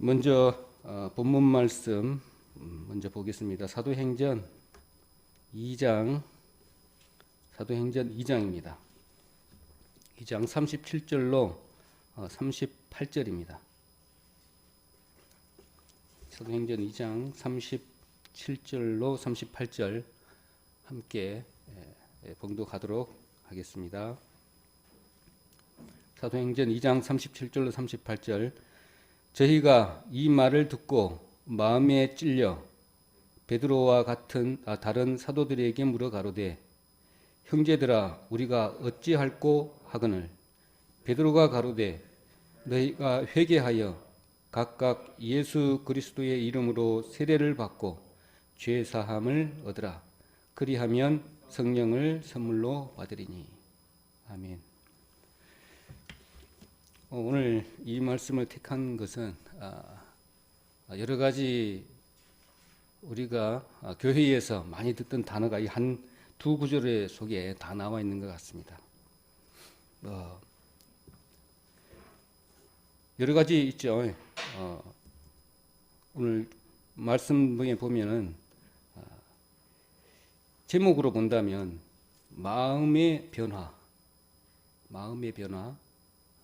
먼저 본문 말씀 먼저 보겠습니다. 사도행전 2장 사도행전 2장입니다. 2장 37절로 38절입니다. 사도행전 2장 37절로 38절 함께 봉독하도록 하겠습니다. 사도행전 2장 37절로 38절. 저희가 이 말을 듣고 마음에 찔려 베드로와 같은 다른 사도들에게 물어 가로되 형제들아 우리가 어찌할꼬 하거늘 베드로가 가로되 너희가 회개하여 각각 예수 그리스도의 이름으로 세례를 받고 죄 사함을 얻으라. 그리하면 성령을 선물로 받으리니. 아멘. 오늘 이 말씀을 택한 것은 여러 가지 우리가 교회에서 많이 듣던 단어가 이 한 두 구절 속에 다 나와 있는 것 같습니다. 여러 가지 있죠. 오늘 말씀에 보면은 제목으로 본다면 마음의 변화,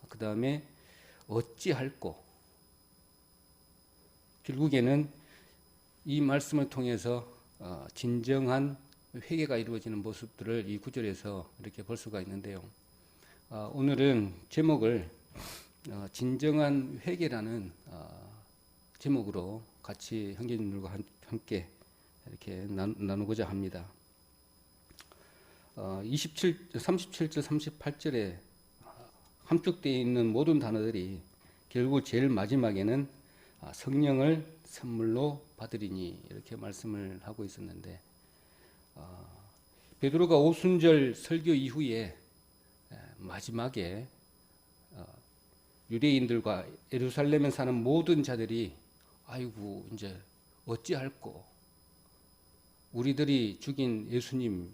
그 다음에 어찌할꼬. 결국에는 이 말씀을 통해서 진정한 회개가 이루어지는 모습들을 이 구절에서 이렇게 볼 수가 있는데요. 오늘은 제목을 진정한 회개라는 제목으로 같이 형제님들과 함께 이렇게 나누고자 합니다. 37절 38절에 함축되어 있는 모든 단어들이 결국 제일 마지막에는 성령을 선물로 받으리니 이렇게 말씀을 하고 있었는데, 베드로가 오순절 설교 이후에 마지막에 유대인들과 예루살렘에 사는 모든 자들이 아이고 이제 어찌할꼬, 우리들이 죽인 예수님,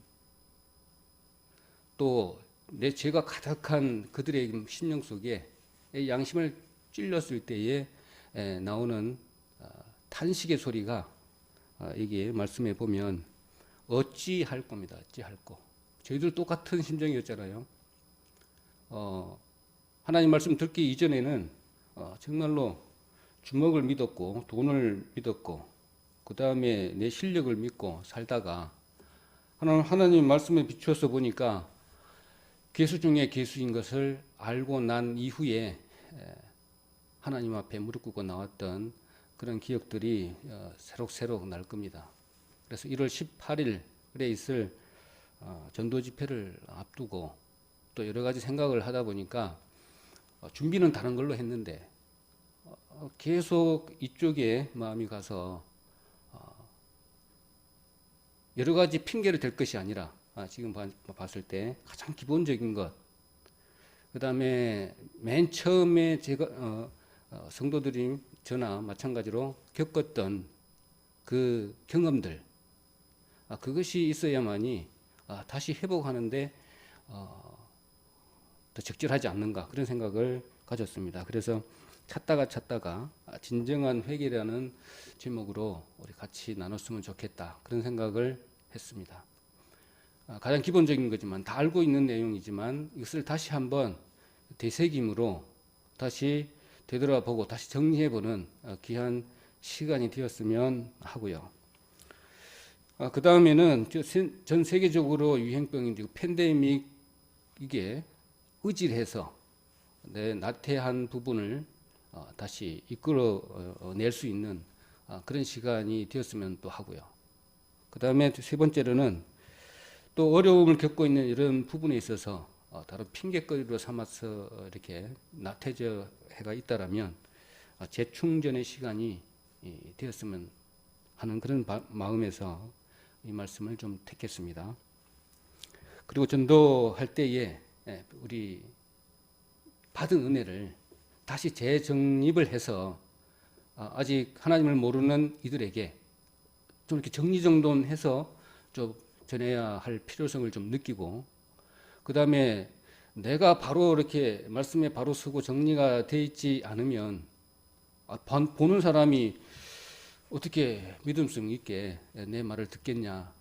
또 내 죄가 가득한 그들의 심령 속에 양심을 찔렸을 때에 나오는 탄식의 소리가 여기 말씀에 보면 어찌할 겁니다. 어찌할 거. 저희들 똑같은 심정이었잖아요. 하나님 말씀 듣기 이전에는 정말로 주먹을 믿었고 돈을 믿었고 그 다음에 내 실력을 믿고 살다가 하나님 말씀에 비추어서 보니까 괴수 중에 괴수인 것을 알고 난 이후에 하나님 앞에 무릎 꿇고 나왔던 그런 기억들이 새록새록 날 겁니다. 그래서 1월 18일에 있을 전도 집회를 앞두고 또 여러 가지 생각을 하다 보니까 준비는 다른 걸로 했는데 계속 이쪽에 마음이 가서 여러 가지 핑계를 댈 것이 아니라 지금 봤을 때 가장 기본적인 것, 그 다음에 맨 처음에 제가 성도들이 저나 마찬가지로 겪었던 그 경험들, 그것이 있어야만이 다시 회복하는데 더 적절하지 않는가 그런 생각을 가졌습니다. 그래서 찾다가 진정한 회개라는 제목으로 우리 같이 나눴으면 좋겠다 그런 생각을 했습니다. 가장 기본적인 거지만 다 알고 있는 내용이지만 이것을 다시 한번 되새김으로 다시 되돌아보고 다시 정리해보는 귀한 시간이 되었으면 하고요. 그 다음에는 전 세계적으로 유행병인 팬데믹 이게 의질해서 나태한 부분을 다시 이끌어낼 수 있는 그런 시간이 되었으면 또 하고요. 그 다음에 세 번째로는 또 어려움을 겪고 있는 이런 부분에 있어서 다른 핑계거리로 삼아서 이렇게 나태저 해가 있다라면 재충전의 시간이 되었으면 하는 그런 마음에서 이 말씀을 좀 택했습니다. 그리고 전도할 때에 우리 받은 은혜를 다시 재정립을 해서 아직 하나님을 모르는 이들에게 좀 이렇게 정리정돈해서 좀 전해야 할 필요성을 좀 느끼고, 그 다음에 내가 바로 이렇게 말씀에 바로 서고 정리가 되어 있지 않으면 보는 사람이 어떻게 믿음성 있게 내 말을 듣겠냐,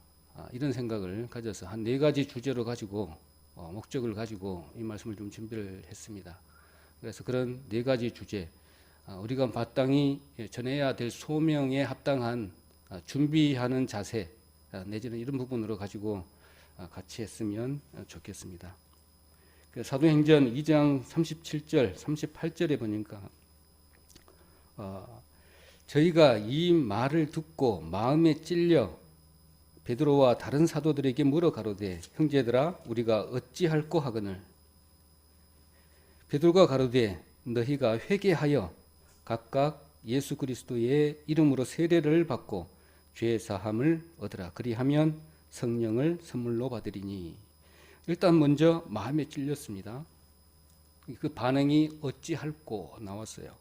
이런 생각을 가져서 한 네 가지 주제로 가지고 목적을 가지고 이 말씀을 좀 준비를 했습니다. 그래서 그런 네 가지 주제, 우리가 마땅히 전해야 될 소명에 합당한 준비하는 자세, 내지는 이런 부분으로 가지고 같이 했으면 좋겠습니다. 사도행전 2장 37절, 38절에 보니까 저희가 이 말을 듣고 마음에 찔려 베드로와 다른 사도들에게 물어 가로되 형제들아 우리가 어찌할꼬 하거늘 베드로가 가로되 너희가 회개하여 각각 예수 그리스도의 이름으로 세례를 받고 죄 사함을 얻으라 그리하면 성령을 선물로 받으리니. 일단 먼저 마음에 찔렸습니다. 그 반응이 어찌할꼬 나왔어요.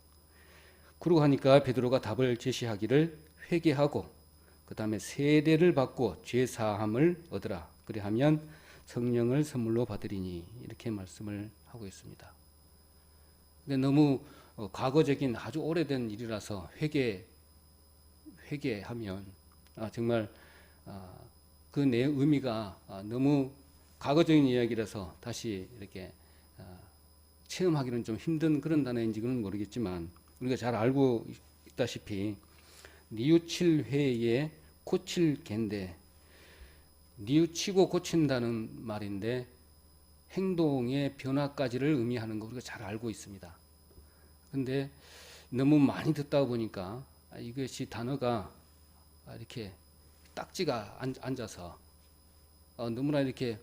그러고 하니까 베드로가 답을 제시하기를 회개하고 그 다음에 세례를 받고 죄 사함을 얻으라 그리하면 성령을 선물로 받으리니, 이렇게 말씀을 하고 있습니다. 근데 너무 과거적인 아주 오래된 일이라서 회개하면 정말 그 내 의미가 너무 과거적인 이야기라서 다시 이렇게 체험하기는 좀 힘든 그런 단어인지는 모르겠지만, 우리가 잘 알고 있다시피 뉘우칠 회에 고칠 개인데, 뉘우치고 고친다는 말인데 행동의 변화까지를 의미하는 거 우리가 잘 알고 있습니다. 근데 너무 많이 듣다 보니까 이것이 단어가 이렇게 딱지가 앉아서 너무나 이렇게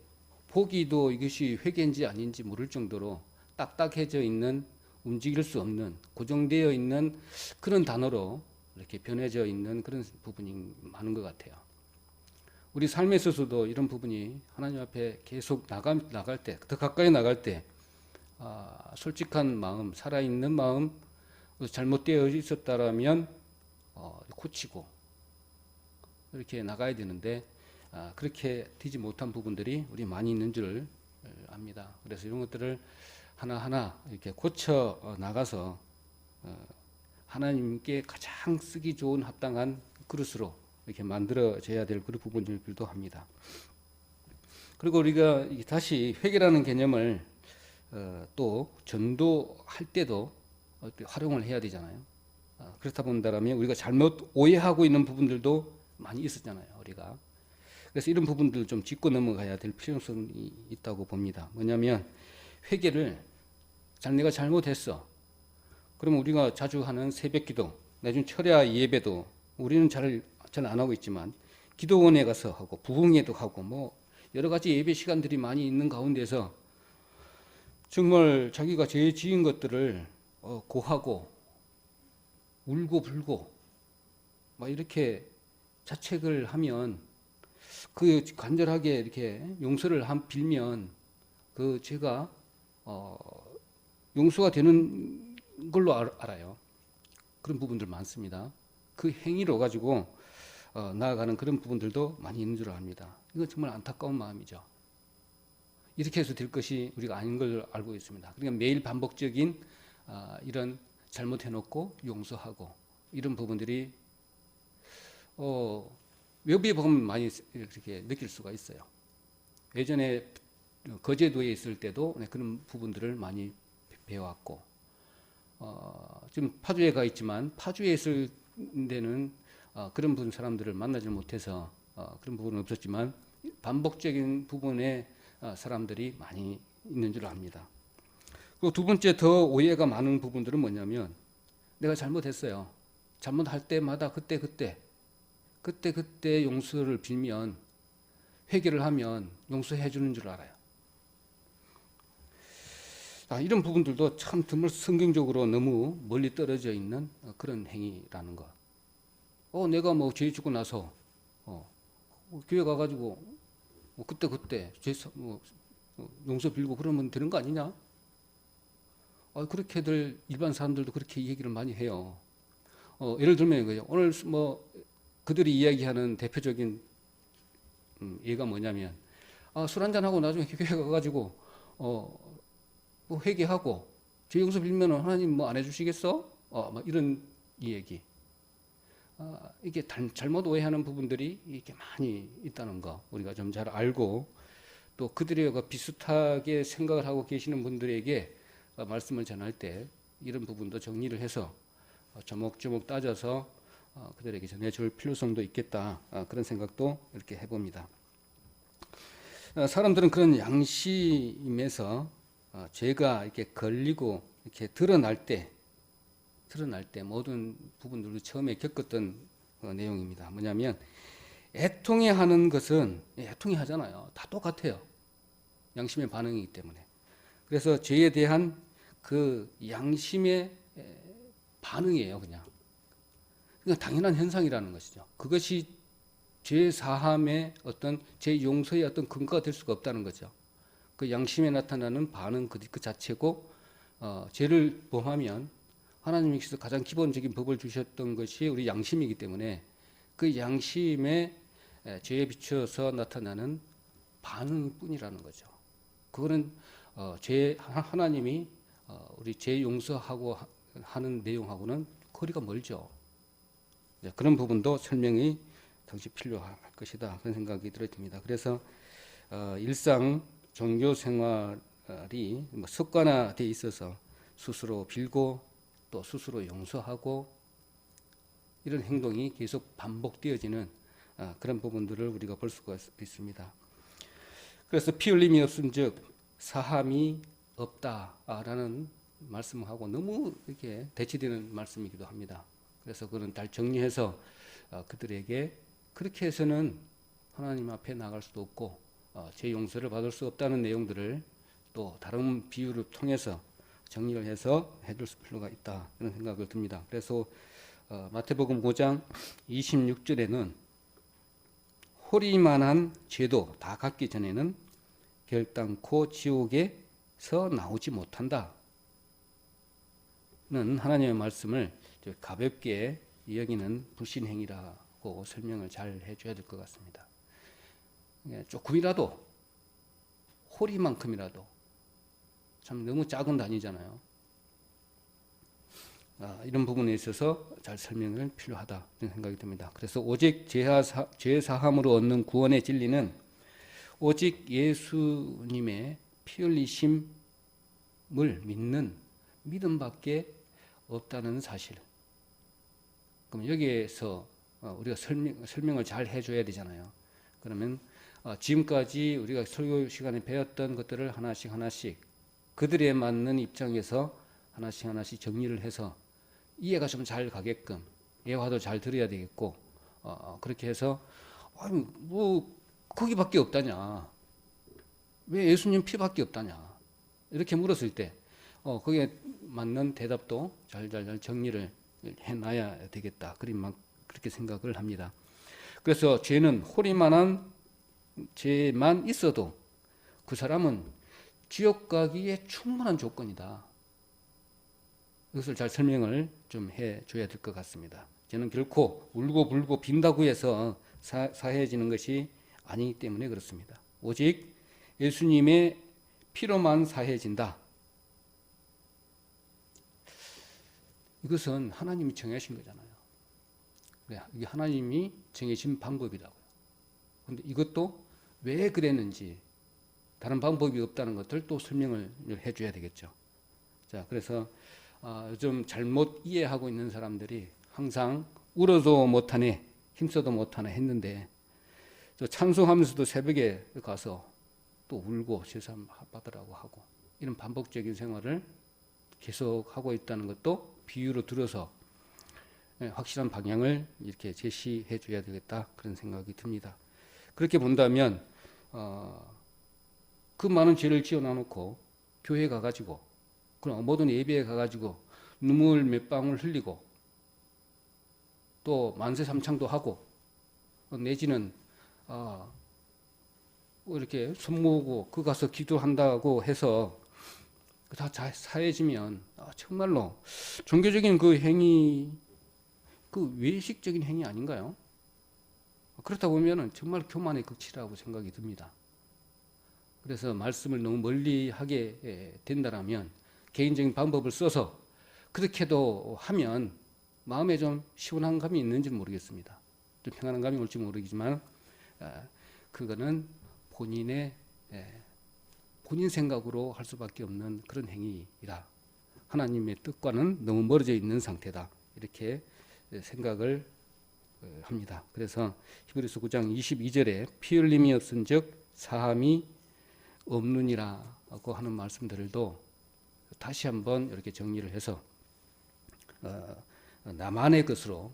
보기도 이것이 회개인지 아닌지 모를 정도로 딱딱해져 있는, 움직일 수 없는, 고정되어 있는 그런 단어로 이렇게 변해져 있는 그런 부분이 많은 것 같아요. 우리 삶에 있어서도 이런 부분이 하나님 앞에 계속 나갈 때, 더 가까이 나갈 때 솔직한 마음, 살아있는 마음, 잘못되어 있었다라면 고치고 이렇게 나가야 되는데 그렇게 되지 못한 부분들이 우리 많이 있는 줄 압니다. 그래서 이런 것들을 하나하나 이렇게 고쳐 나가서 하나님께 가장 쓰기 좋은 합당한 그릇으로 이렇게 만들어져야 될 그런 부분들도 합니다. 그리고 우리가 다시 회개라는 개념을 또 전도할 때도 활용을 해야 되잖아요. 그렇다 본다면 우리가 잘못 오해하고 있는 부분들도 많이 있었잖아요, 우리가. 그래서 이런 부분들 좀 짚고 넘어가야 될 필요성이 있다고 봅니다. 뭐냐면 회개를 내가 잘못했어. 그러면 우리가 자주 하는 새벽기도, 나중 철야 예배도 우리는 잘 안 하고 있지만 기도원에 가서 하고 부흥회도 하고 뭐 여러 가지 예배 시간들이 많이 있는 가운데서 정말 자기가 죄 지은 것들을 고하고 울고 불고 막 이렇게 자책을 하면, 그 간절하게 이렇게 용서를 빌면 그 죄가 용서가 되는 걸로 알아요. 그런 부분들 많습니다. 그 행위로 가지고 나아가는 그런 부분들도 많이 있는 줄 압니다. 이건 정말 안타까운 마음이죠. 이렇게 해서 될 것이 우리가 아닌 걸 알고 있습니다. 그러니까 매일 반복적인 이런 잘못해놓고 용서하고 이런 부분들이 외부에 보면 많이 이렇게 느낄 수가 있어요. 예전에 거제도에 있을 때도 그런 부분들을 많이 배워왔고, 지금 파주에 가 있지만 파주에 있을 때는 그런 사람들을 만나지 못해서 그런 부분은 없었지만 반복적인 부분에 사람들이 많이 있는 줄 압니다. 그리고 두 번째 더 오해가 많은 부분들은 뭐냐면, 내가 잘못했어요. 잘못할 때마다 그때 용서를 빌면, 회개를 하면 용서해 주는 줄 알아요. 이런 부분들도 참 정말 성경적으로 너무 멀리 떨어져 있는 그런 행위라는 것. 내가 뭐 죄 짓고 나서 교회 가가지고 그때 용서 빌고 그러면 되는 거 아니냐? 그렇게들 일반 사람들도 그렇게 얘기를 많이 해요. 예를 들면 이거죠. 오늘 뭐 그들이 이야기하는 대표적인 예가 뭐냐면, 술 한잔 하고 나중에 교회 가가지고 뭐 회개하고 죄 용서 빌면 하나님 뭐 안 해주시겠어? 막 이런 이 얘기. 이게 잘못 오해하는 부분들이 이렇게 많이 있다는 거 우리가 좀 잘 알고, 또 그들과 비슷하게 생각을 하고 계시는 분들에게 말씀을 전할 때 이런 부분도 정리를 해서 조목조목 따져서 그들에게 전해줄 필요성도 있겠다, 그런 생각도 이렇게 해봅니다. 사람들은 그런 양심에서 죄가 이렇게 걸리고 이렇게 드러날 때 모든 부분들로 처음에 겪었던 내용입니다. 뭐냐면 애통해 하는 것은 애통해 하잖아요. 다 똑같아요. 양심의 반응이기 때문에. 그래서 죄에 대한 그 양심의 반응이에요, 그냥. 그러니까 당연한 현상이라는 것이죠. 그것이 죄 사함의 어떤 죄 용서의 어떤 근거가 될 수가 없다는 거죠. 그 양심에 나타나는 반응 그 자체고, 죄를 범하면 하나님께서 가장 기본적인 법을 주셨던 것이 우리 양심이기 때문에 그 양심의 죄에 비추어서 나타나는 반응뿐이라는 거죠. 그거는 하나님이 우리 죄 용서하고 하는 내용하고는 거리가 멀죠. 그런 부분도 설명이 당시 필요할 것이다, 그런 생각이 들어집니다. 그래서 일상 종교 생활이 습관화되어 있어서 스스로 빌고 또 스스로 용서하고 이런 행동이 계속 반복되어지는 그런 부분들을 우리가 볼 수가 있습니다. 그래서 피 흘림이 없은즉 사함이 없다라는 말씀하고 너무 이렇게 대치되는 말씀이기도 합니다. 그래서 그런 잘 정리해서 그들에게 그렇게 해서는 하나님 앞에 나갈 수도 없고 죄 용서를 받을 수 없다는 내용들을 또 다른 비유를 통해서 정리를 해서 해줄 필요가 있다, 이런 생각을 듭니다. 그래서 마태복음 5장 26절에는 호리만한 죄도 다 갚기 전에는 결단코 지옥에서 나오지 못한다 는 하나님의 말씀을 가볍게 여기는 불신행위라고 설명을 잘 해줘야 될 것 같습니다. 조금이라도, 호리만큼이라도, 참 너무 작은 단위잖아요. 이런 부분에 있어서 잘 설명을 필요하다, 이런 생각이 듭니다. 그래서 오직 죄 사함으로 얻는 구원의 진리는 오직 예수님의 피 흘리심을 믿는 믿음밖에 없다는 사실. 그럼 여기에서 우리가 설명을 잘 해줘야 되잖아요. 그러면 지금까지 우리가 설교 시간에 배웠던 것들을 하나씩 그들에 맞는 입장에서 하나씩 정리를 해서 이해가 좀 잘 가게끔 예화도 잘 들어야 되겠고, 그렇게 해서 뭐 거기밖에 없다냐, 왜 예수님 피밖에 없다냐 이렇게 물었을 때 거기에 맞는 대답도 잘 정리를 해놔야 되겠다, 그렇게 생각을 합니다. 그래서 죄는 호리만한 죄만 있어도 그 사람은 지옥 가기에 충분한 조건이다. 이것을 잘 설명을 좀 해줘야 될 것 같습니다. 죄는 결코 울고 불고 빈다고 해서 사해지는 것이 아니기 때문에 그렇습니다. 오직 예수님의 피로만 사해진다. 이것은 하나님이 정하신 거잖아요. 이게 하나님이 정해진 방법이라고요. 그런데 이것도 왜 그랬는지 다른 방법이 없다는 것들 또 설명을 해줘야 되겠죠. 자, 그래서 요즘 잘못 이해하고 있는 사람들이 항상 울어도 못하네, 힘써도 못하네 했는데 찬송하면서도 새벽에 가서 또 울고 제사 받으라고 하고 이런 반복적인 생활을 계속 하고 있다는 것도 비유로 들어서 확실한 방향을 이렇게 제시해 줘야 되겠다, 그런 생각이 듭니다. 그렇게 본다면 그 많은 죄를 지어 놔놓고 교회 가가지고 그럼 모든 예배에 가가지고 눈물 몇 방울 흘리고 또 만세 삼창도 하고 내지는 이렇게 손 모으고 그 가서 기도한다고 해서 다 사해지면 정말로 종교적인 그 행위, 그 외식적인 행위 아닌가요? 그렇다 보면 정말 교만의 극치라고 생각이 듭니다. 그래서 말씀을 너무 멀리 하게 된다면 개인적인 방법을 써서 그렇게도 하면 마음에 좀 시원한 감이 있는지는 모르겠습니다. 좀 평안한 감이 올지 모르겠지만 그거는 본인의 본인 생각으로 할 수밖에 없는 그런 행위이다. 하나님의 뜻과는 너무 멀어져 있는 상태다. 이렇게 생각을 합니다. 그래서 히브리서 9장 22절에 피 흘림이 없은즉 사함이 없느니라고 하는 말씀들도 다시 한번 이렇게 정리를 해서 나만의 것으로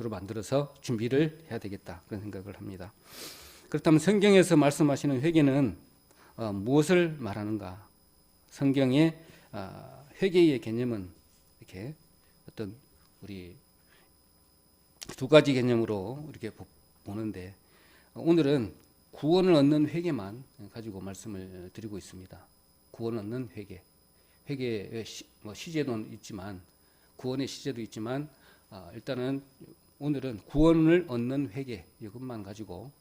만들어서 준비를 해야 되겠다 그런 생각을 합니다. 그렇다면 성경에서 말씀하시는 회개는 무엇을 말하는가? 성경의 회개의 개념은 이렇게 어떤 우리 두 가지 개념으로 이렇게 보는데 오늘은 구원을 얻는 회개만 가지고 말씀을 드리고 있습니다. 구원 얻는 회개. 회개의 시제도 있지만 구원의 시제도 있지만 일단은 오늘은 구원을 얻는 회개 이것만 가지고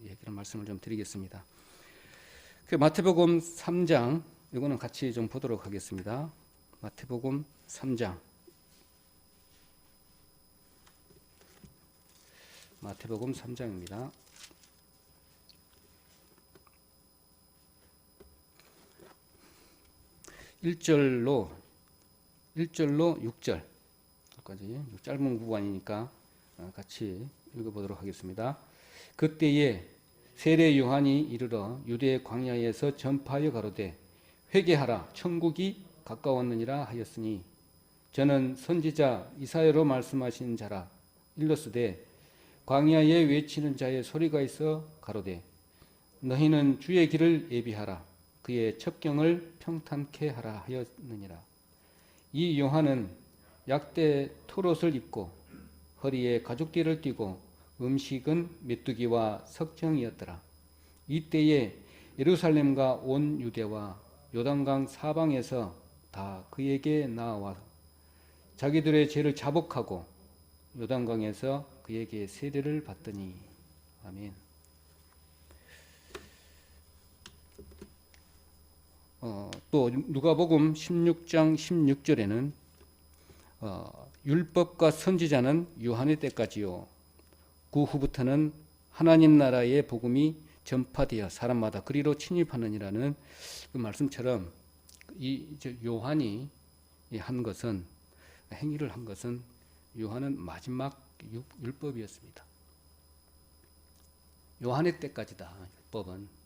얘기를 말씀을 좀 드리겠습니다. 그 마태복음 3장 이거는 같이 좀 보도록 하겠습니다. 마태복음 3장 마태복음 3장입니다. 1절로 6절까지 짧은 구간이니까 같이 읽어보도록 하겠습니다. 그때에 세례 요한이 이르러 유대 광야에서 전파하여 가로되 회개하라 천국이 가까웠느니라 하였으니 저는 선지자 이사야로 말씀하신 자라 일렀으되 광야에 외치는 자의 소리가 있어 가로되 너희는 주의 길을 예비하라 그의 첩경을 평탄케 하라 하였느니라. 이 요한은 약대 털옷을 입고 허리에 가죽띠를 띠고 음식은 메뚜기와 석정이었더라. 이때에 예루살렘과 온 유대와 요단강 사방에서 다 그에게 나와 자기들의 죄를 자복하고 요단강에서 그에게 세례를 받더니. 아멘. 또 누가복음 16장 16절에는 율법과 선지자는 요한의 때까지요. 그 후부터는 하나님 나라의 복음이 전파되어 사람마다 그리로 침입하느니라는 그 말씀처럼 이 요한이 한 것은 행위를 한 것은 요한은 마지막 율법이었습니다. 요한의 때까지다. 율법은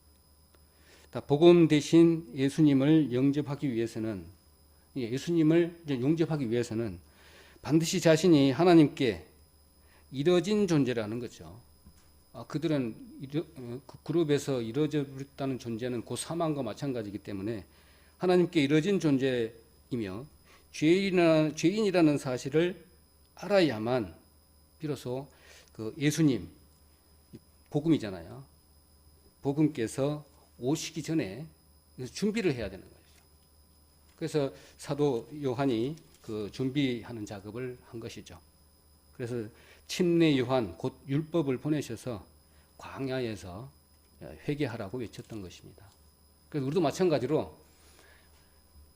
복음 대신 예수님을 영접하기 위해서는 반드시 자신이 하나님께 이뤄진 존재라는 거죠. 그들은 그 그룹에서 이루어져 버렸다는 존재는 그 사망과 마찬가지이기 때문에 하나님께 이뤄진 존재이며 죄인이라는 사실을 알아야만 비로소 그 예수님 복음이잖아요. 복음께서 오시기 전에 준비를 해야 되는 거죠. 그래서 사도 요한이 그 준비하는 작업을 한 것이죠. 그래서 침례 요한 곧 율법을 보내셔서 광야에서 회개하라고 외쳤던 것입니다. 그래서 우리도 마찬가지로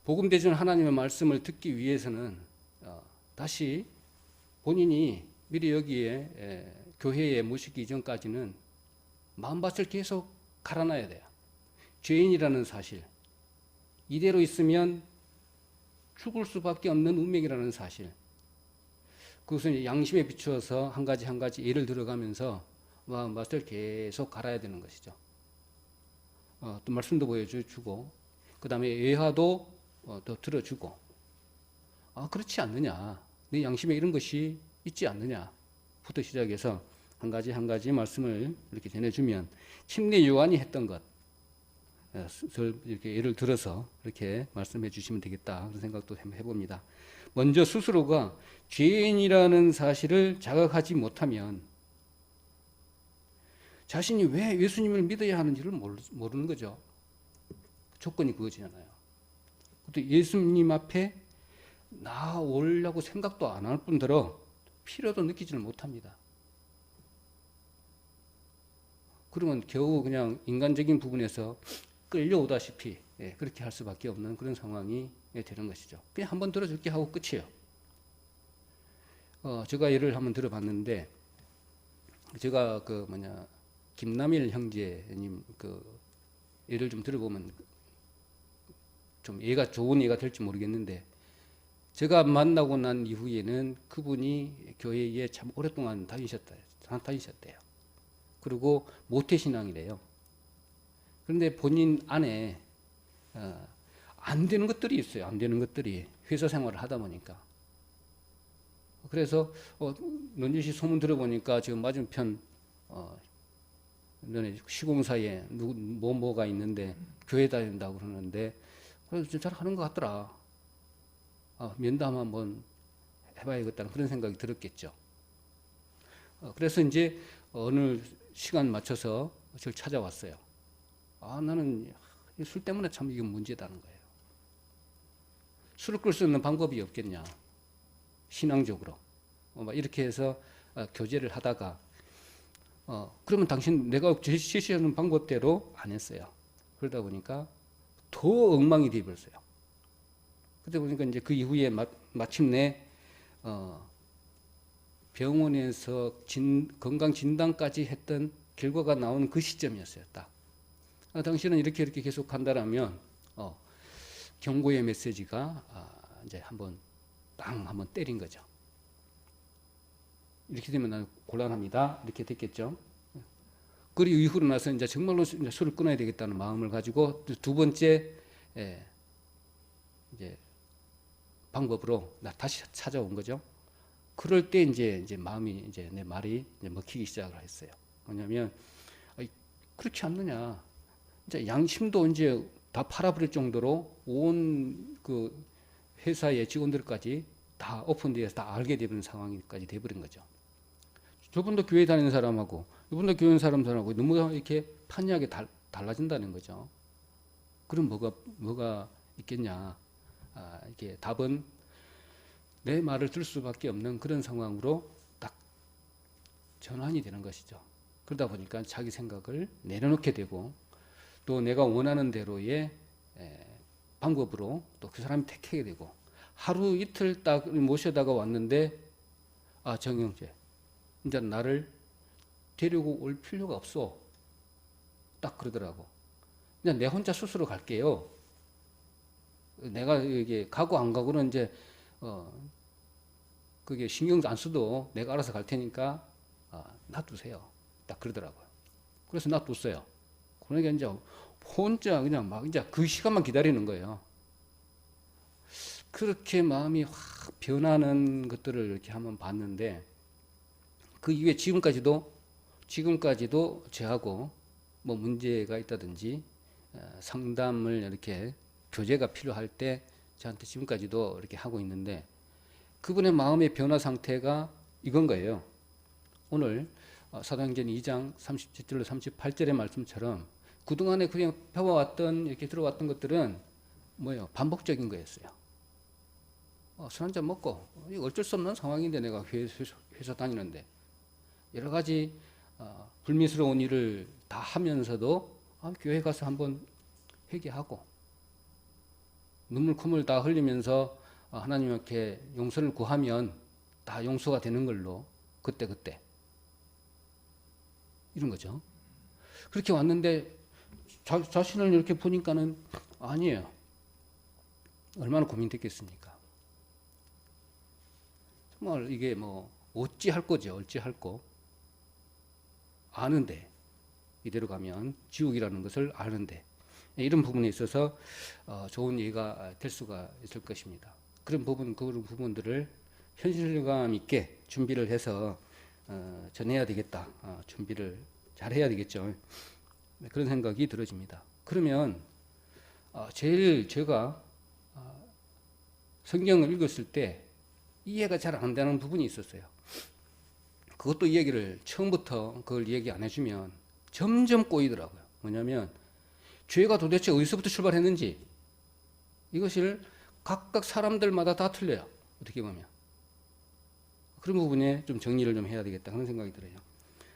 복음 대전 하나님의 말씀을 듣기 위해서는 다시 본인이 미리 여기에 교회에 모시기 이전까지는 마음밭을 계속 갈아놔야 돼요. 죄인이라는 사실, 이대로 있으면 죽을 수밖에 없는 운명이라는 사실, 그것은 양심에 비추어서 한 가지 예를 들어가면서 마음밭을 계속 갈아야 되는 것이죠. 또 말씀도 보여주고 그 다음에 예화도 더 들어주고 그렇지 않느냐, 네 양심에 이런 것이 있지 않느냐부터 시작해서 한 가지 말씀을 이렇게 전해주면 침례 요한이 했던 것 이렇게 예를 들어서 이렇게 말씀해 주시면 되겠다 그런 생각도 해봅니다. 먼저 스스로가 죄인이라는 사실을 자각하지 못하면 자신이 왜 예수님을 믿어야 하는지를 모르는 거죠. 조건이 그거잖아요. 또 예수님 앞에 나오려고 생각도 안 할 뿐더러 필요도 느끼지를 못합니다. 그러면 겨우 그냥 인간적인 부분에서 끌려오다시피 그렇게 할 수밖에 없는 그런 상황이 되는 것이죠. 그냥 한번 들어줄게 하고 끝이에요. 제가 예를 한번 들어봤는데, 제가 김남일 형제님 예를 좀 들어보면 좀 좋은 예가 될지 모르겠는데, 제가 만나고 난 이후에는 그분이 교회에 참 오랫동안 다니셨대요. 그리고 모태신앙이래요. 그런데 본인 안에 안 되는 것들이 있어요. 안 되는 것들이 회사 생활을 하다 보니까. 그래서 넌지시 소문 들어보니까 지금 맞은편 너네 시공사에 뭐가 있는데 교회 다닌다고 그러는데 그래서 좀 잘하는 것 같더라. 면담 한번 해봐야겠다는 그런 생각이 들었겠죠. 그래서 이제 어느 시간 맞춰서 저를 찾아왔어요. 나는 술 때문에 참 이게 문제다는 거예요. 술을 끌 수 있는 방법이 없겠냐. 신앙적으로. 이렇게 해서 교제를 하다가 그러면 당신 내가 제시하는 방법대로 안 했어요. 그러다 보니까 더 엉망이 되어버렸어요. 그러다 보니까 이제 그 이후에 마침내 병원에서 건강 진단까지 했던 결과가 나오는 그 시점이었어요. 딱. 당신은 이렇게 계속 한다라면 경고의 메시지가 이제 한번 때린 거죠. 이렇게 되면 나는 곤란합니다. 이렇게 됐겠죠. 그리고 이후로 나서 이제 정말로 술을 끊어야 되겠다는 마음을 가지고 두 번째 이제 방법으로 다시 찾아온 거죠. 그럴 때 이제 마음이 내 말이 먹히기 시작을 했어요. 뭐냐면 그렇지 않느냐. 이제 양심도 이제 다 팔아버릴 정도로 온 그 회사의 직원들까지 다 오픈되어서 다 알게 되는 상황까지 돼버린 거죠. 저분도 교회 다니는 사람하고 이분도 교회 다니는 사람하고 너무 이렇게 판이하게 달라진다는 거죠. 그럼 뭐가 있겠냐. 이게 답은 내 말을 들을 수밖에 없는 그런 상황으로 딱 전환이 되는 것이죠. 그러다 보니까 자기 생각을 내려놓게 되고 또 내가 원하는 대로의 방법으로 또 그 사람이 택하게 되고 하루 이틀 딱 모셔다가 왔는데 정영재 이제 나를 데리고 올 필요가 없어. 딱 그러더라고. 그냥 내 혼자 스스로 갈게요. 내가 이게 가고 안 가고는 이제 그게 신경 안 써도 내가 알아서 갈 테니까 놔두세요. 딱 그러더라고요. 그래서 놔뒀어요. 그러니까 이제 혼자 그냥 막 이제 그 시간만 기다리는 거예요. 그렇게 마음이 확 변하는 것들을 이렇게 한번 봤는데 그 이후에 지금까지도 저하고 뭐 문제가 있다든지 상담을 이렇게 교제가 필요할 때 저한테 지금까지도 이렇게 하고 있는데 그분의 마음의 변화 상태가 이건 거예요. 오늘 사도행전 2장 37절로 38절의 말씀처럼 그동안에 그냥 배워왔던 이렇게 들어왔던 것들은 뭐예요? 반복적인 거였어요. 술 한잔 먹고 어쩔 수 없는 상황인데 내가 회사 다니는데 여러 가지 불미스러운 일을 다 하면서도 교회 가서 한번 회개하고 눈물 콧물 다 흘리면서 하나님께 용서를 구하면 다 용서가 되는 걸로 그때 이런 거죠. 그렇게 왔는데 자신을 이렇게 보니까는 아니에요. 얼마나 고민됐겠습니까? 정말 이게 뭐 어찌할 거죠. 어찌할 거. 아는데 이대로 가면 지옥이라는 것을 아는데 이런 부분에 있어서 좋은 예가 될 수가 있을 것입니다. 그런 부분들을 현실감 있게 준비를 해서 전해야 되겠다. 준비를 잘 해야 되겠죠. 그런 생각이 들어집니다. 그러면 제일 제가 성경을 읽었을 때 이해가 잘 안 되는 부분이 있었어요. 그것도 이야기를 처음부터 그걸 얘기 안 해주면 점점 꼬이더라고요. 뭐냐면 죄가 도대체 어디서부터 출발했는지 이것을 각각 사람들마다 다 틀려요. 어떻게 보면. 그런 부분에 좀 정리를 좀 해야 되겠다 하는 생각이 들어요.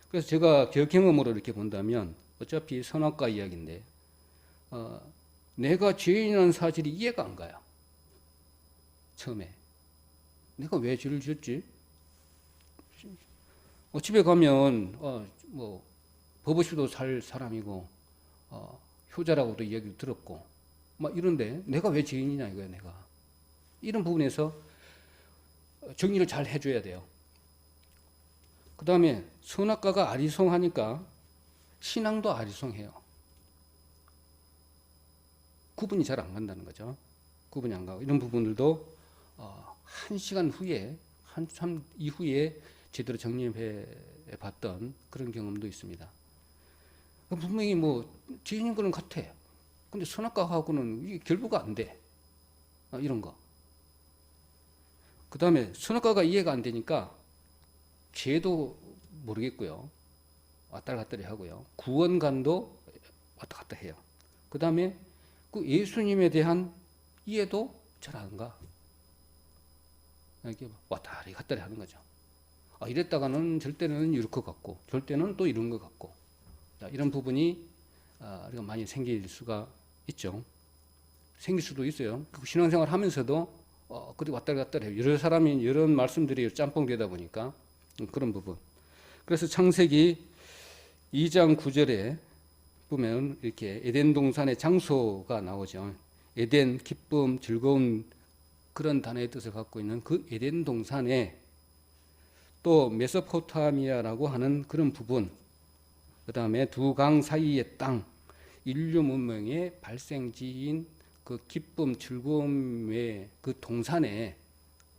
그래서 제가 경험으로 이렇게 본다면 어차피 선악과 이야기인데 내가 죄인이라는 사실이 이해가 안 가요. 처음에. 내가 왜 죄를 지었지? 집에 가면 뭐 버버시도 살 사람이고 효자라고도 이야기를 들었고 막 이런데 내가 왜 죄인이냐 이거야. 내가 이런 부분에서 정리를 잘 해줘야 돼요. 그 다음에 선악과가 아리송하니까 신앙도 아리송해요. 구분이 잘 안 간다는 거죠. 구분이 안 가고 이런 부분들도 한 시간 후에 한참 이후에 제대로 정리해 봤던 그런 경험도 있습니다. 분명히 뭐 죄인인 거는 같아. 근데 선악과하고는 이게 결부가 안 돼. 이런 거. 그 다음에 선악과가 이해가 안 되니까 죄도 모르겠고요. 왔다 갔다 하고요. 구원관도 왔다 갔다 해요. 그 다음에 그 예수님에 대한 이해도 잘 안 가. 이렇게 왔다 갔다 하는 거죠. 이랬다가는 절대는 이럴 것 같고, 절대는 또 이런 것 같고, 이런 부분이 우리가 많이 생길 수가 있죠. 생길 수도 있어요. 신앙생활 하면서도 그렇게 왔다 갔다 해요. 여러 사람이 이런 말씀들이 짬뽕되다 보니까 그런 부분. 그래서 창세기 2장 9절에 보면 이렇게 에덴 동산의 장소가 나오죠. 에덴, 기쁨, 즐거움 그런 단어의 뜻을 갖고 있는 그 에덴 동산에 또 메소포타미아라고 하는 그런 부분, 그 다음에 두 강 사이의 땅, 인류 문명의 발생지인 그 기쁨, 즐거움의 그 동산에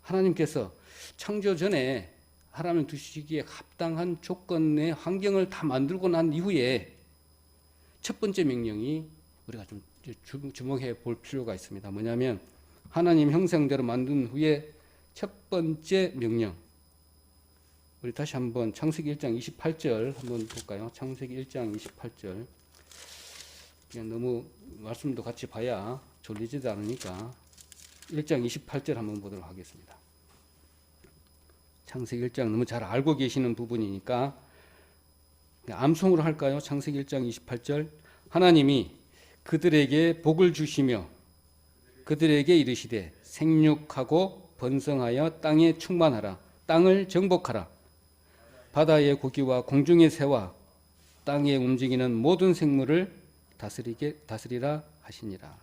하나님께서 창조 전에 하나님 두시기에 합당한 조건의 환경을 다 만들고 난 이후에 첫 번째 명령이 우리가 좀 주목해 볼 필요가 있습니다. 뭐냐면 하나님 형상대로 만든 후에 첫 번째 명령. 우리 다시 한번 창세기 1장 28절 한번 볼까요? 창세기 1장 28절. 그냥 너무 말씀도 같이 봐야 졸리지도 않으니까 1장 28절 한번 보도록 하겠습니다. 창세기 1장 너무 잘 알고 계시는 부분이니까 암송으로 할까요? 창세기 1장 28절. 하나님이 그들에게 복을 주시며 그들에게 이르시되 생육하고 번성하여 땅에 충만하라. 땅을 정복하라. 바다의 고기와 공중의 새와 땅에 움직이는 모든 생물을 다스리라 하시니라.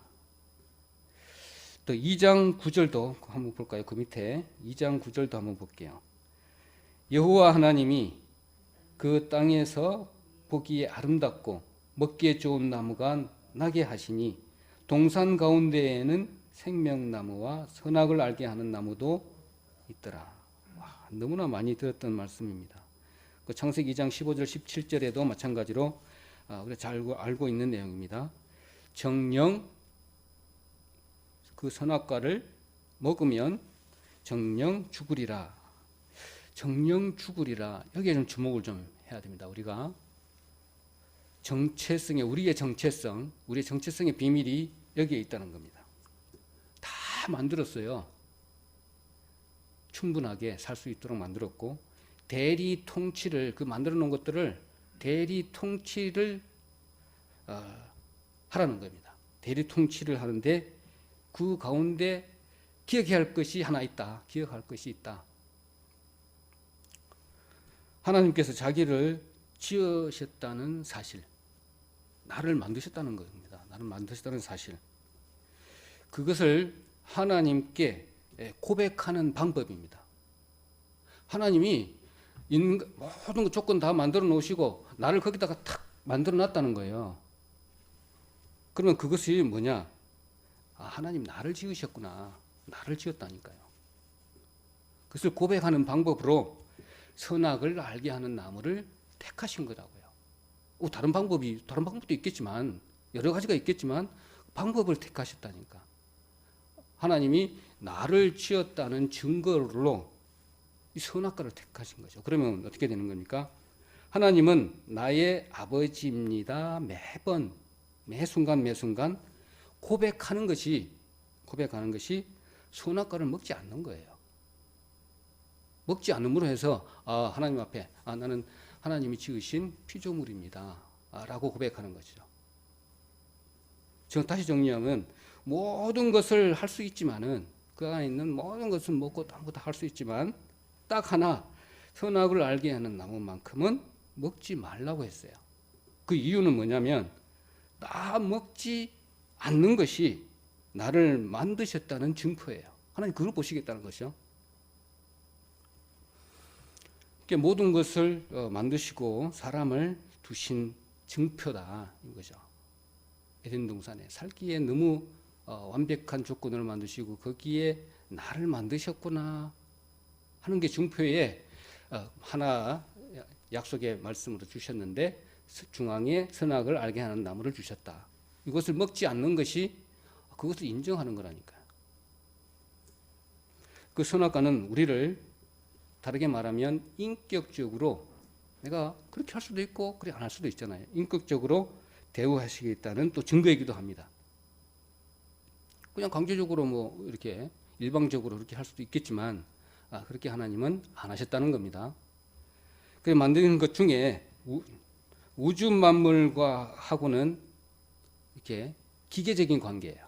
또 2장 9절도 한번 볼까요? 그 밑에 2장 9절도 한번 볼게요. 여호와 하나님이 그 땅에서 보기에 아름답고 먹기에 좋은 나무가 나게 하시니 동산 가운데에는 생명나무와 선악을 알게 하는 나무도 있더라. 너무나 많이 들었던 말씀입니다. 그 창세기 2장 15절 17절에도 마찬가지로 우리가 잘 알고 있는 내용입니다. 정령 그 선악과를 먹으면 정령 죽으리라. 정령 죽으리라. 여기에 좀 주목을 좀 해야 됩니다. 우리가 정체성의 우리의 정체성의 비밀이 여기에 있다는 겁니다. 다 만들었어요. 충분하게 살 수 있도록 만들었고 대리 통치를 그 만들어 놓은 것들을 대리 통치를 하라는 겁니다. 대리 통치를 하는데 그 가운데 기억해야 할 것이 하나 있다. 기억할 것이 있다. 하나님께서 자기를 지으셨다는 사실, 나를 만드셨다는 겁니다. 나를 만드셨다는 사실. 그것을 하나님께 고백하는 방법입니다. 하나님이 모든 조건 다 만들어 놓으시고 나를 거기다가 탁 만들어 놨다는 거예요. 그러면 그것이 뭐냐? 하나님 나를 지으셨구나. 나를 지었다니까요. 그것을 고백하는 방법으로 선악을 알게 하는 나무를 택하신 거라고요. 다른 방법도 있겠지만 여러 가지가 있겠지만 방법을 택하셨다니까. 하나님이 나를 지었다는 증거로 이 선악과를 택하신 거죠. 그러면 어떻게 되는 겁니까? 하나님은 나의 아버지입니다. 매번 매 순간 고백하는 것이 선악과를 먹지 않는 거예요. 먹지 않음으로 해서 하나님 앞에 나는 하나님이 지으신 피조물입니다. 라고 고백하는 것이죠. 다시 정리하면 모든 것을 할 수 있지만은 그 안에 있는 모든 것을 먹고 아무것도 할 수 있지만 딱 하나 선악을 알게 하는 나무만큼은 먹지 말라고 했어요. 그 이유는 뭐냐면 나 먹지 않는 것이 나를 만드셨다는 증거예요. 하나님 그걸 보시겠다는 것이죠. 모든 것을 만드시고 사람을 두신 증표다 이거죠. 에덴 동산에 살기에 너무 완벽한 조건을 만드시고 거기에 나를 만드셨구나 하는 게 증표에 하나 약속의 말씀으로 주셨는데 중앙에 선악을 알게 하는 나무를 주셨다. 이것을 먹지 않는 것이 그것을 인정하는 거라니까요. 그 선악과는 우리를 다르게 말하면 인격적으로 내가 그렇게 할 수도 있고 그렇게 안 할 수도 있잖아요. 인격적으로 대우하시겠다는 또 증거이기도 합니다. 그냥 강제적으로 뭐 이렇게 일방적으로 그렇게 할 수도 있겠지만 그렇게 하나님은 안 하셨다는 겁니다. 그 만드는 것 중에 우주 만물과 하고는 이렇게 기계적인 관계예요.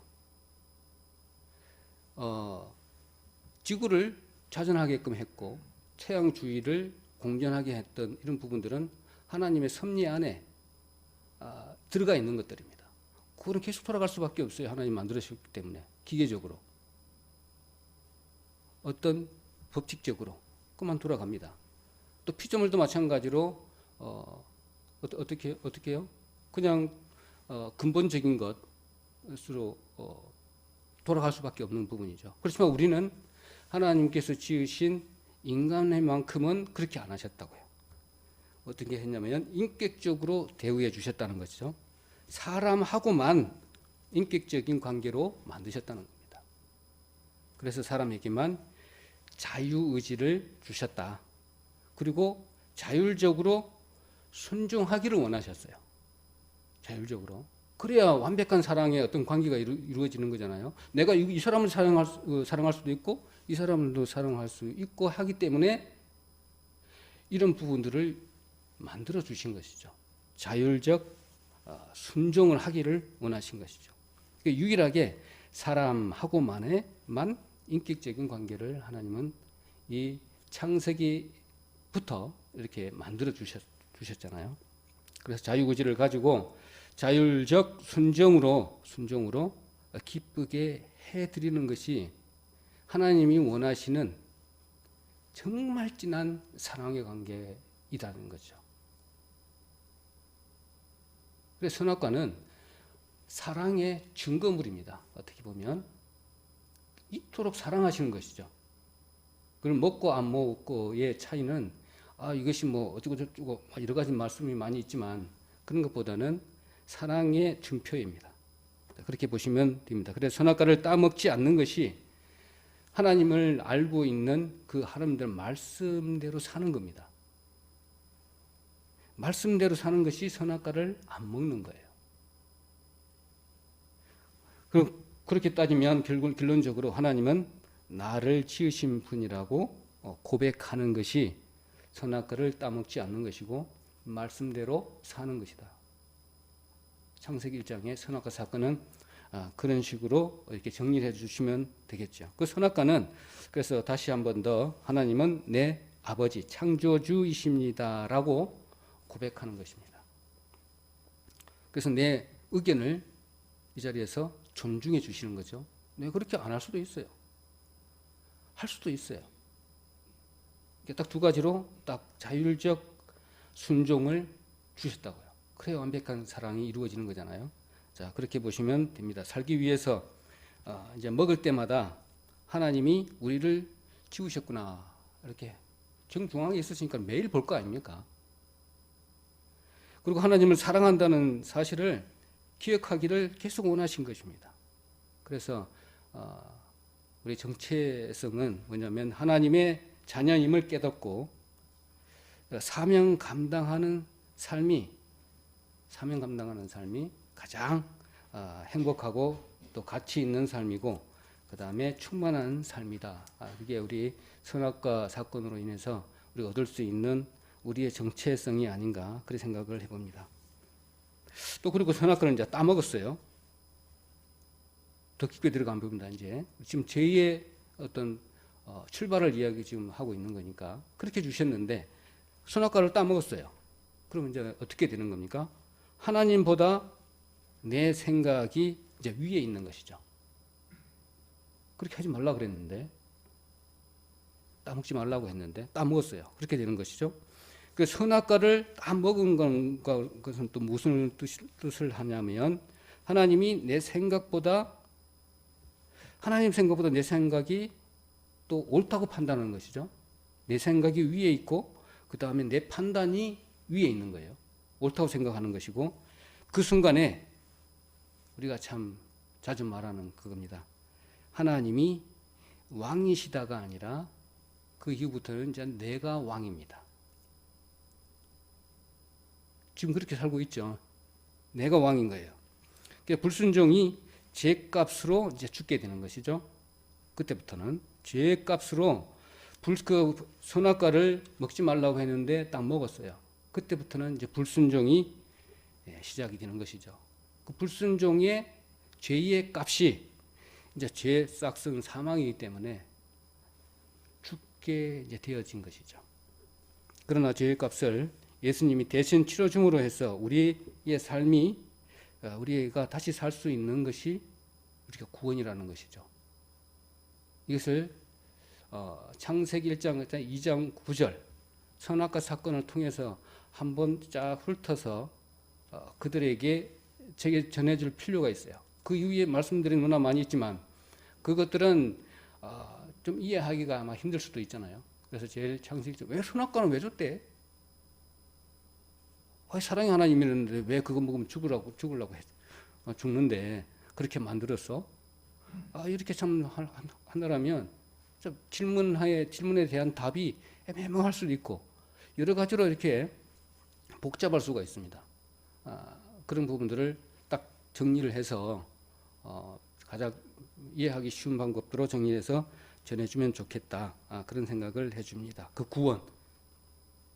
지구를 자전하게끔 했고 태양 주위를 공전하게 했던 이런 부분들은 하나님의 섭리 안에 들어가 있는 것들입니다. 그거는 계속 돌아갈 수밖에 없어요. 하나님 만들으셨기 때문에 기계적으로 어떤 법칙적으로 그만 돌아갑니다. 또 피조물도 마찬가지로 어떻게 해요? 그냥 근본적인 것으로 돌아갈 수밖에 없는 부분이죠. 그렇지만 우리는 하나님께서 지으신 인간만큼은 그렇게 안 하셨다고요. 어떻게 했냐면 인격적으로 대우해 주셨다는 것이죠. 사람하고만 인격적인 관계로 만드셨다는 겁니다. 그래서 사람에게만 자유의지를 주셨다. 그리고 자율적으로 순종하기를 원하셨어요. 자율적으로. 그래야 완벽한 사랑의 어떤 관계가 이루어지는 거잖아요. 내가 이 사람을 사랑할 수도 있고 이 사람도 사랑할 수 있고 하기 때문에 이런 부분들을 만들어 주신 것이죠. 자율적 순종을 하기를 원하신 것이죠. 유일하게 사람하고만의만 인격적인 관계를 하나님은 이 창세기부터 이렇게 만들어 주셨잖아요. 그래서 자유의지를 가지고 자율적 순종으로 기쁘게 해드리는 것이 하나님이 원하시는 정말 진한 사랑의 관계이라는 거죠. 그래서 선악과는 사랑의 증거물입니다. 어떻게 보면 이토록 사랑하시는 것이죠. 그걸 먹고 안 먹고의 차이는 이것이 뭐 어쩌고 저쩌고 여러 가지 말씀이 많이 있지만 그런 것보다는 사랑의 증표입니다. 그렇게 보시면 됩니다. 그래서 선악과를 따먹지 않는 것이 하나님을 알고 있는 그 하나님들 말씀대로 사는 겁니다. 말씀대로 사는 것이 선악과를 안 먹는 거예요. 그렇게 따지면 결론적으로 하나님은 나를 지으신 분이라고 고백하는 것이 선악과를 따먹지 않는 것이고 말씀대로 사는 것이다. 창세기 1장의 선악과 사건은 그런 식으로 이렇게 정리를 해주시면 되겠죠. 그 선악과는 그래서 다시 한 번 더 하나님은 내 아버지 창조주이십니다라고 고백하는 것입니다. 그래서 내 의견을 이 자리에서 존중해 주시는 거죠. 내가 그렇게 안 할 수도 있어요. 할 수도 있어요. 딱 두 가지로 딱 자율적 순종을 주셨다고요. 그래야 완벽한 사랑이 이루어지는 거잖아요. 자, 그렇게 보시면 됩니다. 살기 위해서 이제 먹을 때마다 하나님이 우리를 지으셨구나 이렇게 정중앙에 있으시니까 매일 볼 거 아닙니까? 그리고 하나님을 사랑한다는 사실을 기억하기를 계속 원하신 것입니다. 그래서 우리 정체성은 뭐냐면 하나님의 자녀임을 깨닫고 사명 감당하는 삶이 가장 행복하고 또 가치 있는 삶이고 그 다음에 충만한 삶이다. 그게 우리 선악과 사건으로 인해서 우리가 얻을 수 있는 우리의 정체성이 아닌가 그렇게 생각을 해봅니다. 또 그리고 선악과를 이제 따먹었어요. 더 깊게 들어가 봅니다. 이제 지금 제2의 어떤 출발을 이야기 지금 하고 있는 거니까 그렇게 주셨는데 선악과를 따먹었어요. 그러면 이제 어떻게 되는 겁니까? 하나님보다 내 생각이 이제 위에 있는 것이죠. 그렇게 하지 말라 그랬는데, 따먹지 말라고 했는데 따먹었어요. 그렇게 되는 것이죠. 그 선악과를 따먹은 것은 또 무슨 뜻을 하냐면 하나님 생각보다 내 생각이 또 옳다고 판단하는 것이죠. 내 생각이 위에 있고 그 다음에 내 판단이 위에 있는 거예요. 옳다고 생각하는 것이고 그 순간에 우리가 참 자주 말하는 그겁니다. 하나님이 왕이시다가 아니라 그 이후부터는 이제 내가 왕입니다. 지금 그렇게 살고 있죠. 내가 왕인 거예요. 그러니까 불순종이 죄값으로 이제 죽게 되는 것이죠. 그때부터는 죄값으로 그 선악과를 먹지 말라고 했는데 딱 먹었어요. 그때부터는 이제 불순종이 시작이 되는 것이죠. 그 불순종의 죄의 값이 이제 죄 싹슨 사망이기 때문에 죽게 이제 되어진 것이죠. 그러나 죄의 값을 예수님이 대신 치러 줌으로 해서 우리의 삶이 우리가 다시 살 수 있는 것이 우리가 구원이라는 것이죠. 이것을 창세기 1장 2장 9절 선악과 사건을 통해서 한번 쫙 훑어서 그들에게 제게 전해줄 필요가 있어요. 그 이후에 말씀들이 너무나 많이 있지만 그것들은 좀 이해하기가 아마 힘들 수도 있잖아요. 그래서 제일 창세기 왜 선악과는 왜 줬대? 사랑의 하나님이었는데 왜 그거 먹으면 죽으려고 죽는데 그렇게 만들었어? 이렇게 참 한다라면 질문에 대한 답이 애매모호할 수도 있고 여러 가지로 이렇게 복잡할 수가 있습니다. 그런 부분들을 딱 정리를 해서 가장 이해하기 쉬운 방법으로 정리해서 전해주면 좋겠다. 그런 생각을 해줍니다. 그 구원,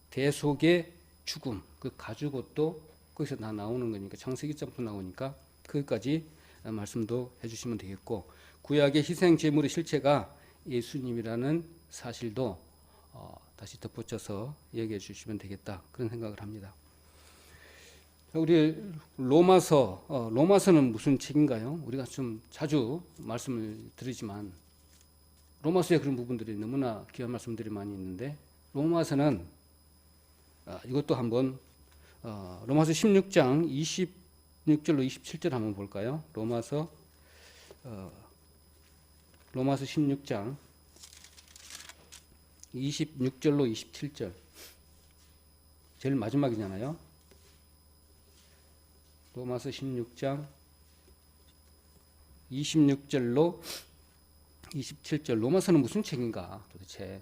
대속의 죽음, 그 가죽옷도 거기서 다 나오는 거니까 창세기 1장부터 나오니까 거기까지 말씀도 해주시면 되겠고 구약의 희생 제물의 실체가 예수님이라는 사실도 다시 덧붙여서 얘기해 주시면 되겠다 그런 생각을 합니다. 우리 로마서는 무슨 책인가요? 우리가 좀 자주 말씀을 드리지만 로마서에 그런 부분들이 너무나 귀한 말씀들이 많이 있는데 로마서는 이것도 한번 로마서 16장 26절로 27절 한번 볼까요? 로마서 16장 26절로 27절 제일 마지막이잖아요. 로마서 16장 26절로 27절 로마서는 무슨 책인가 도대체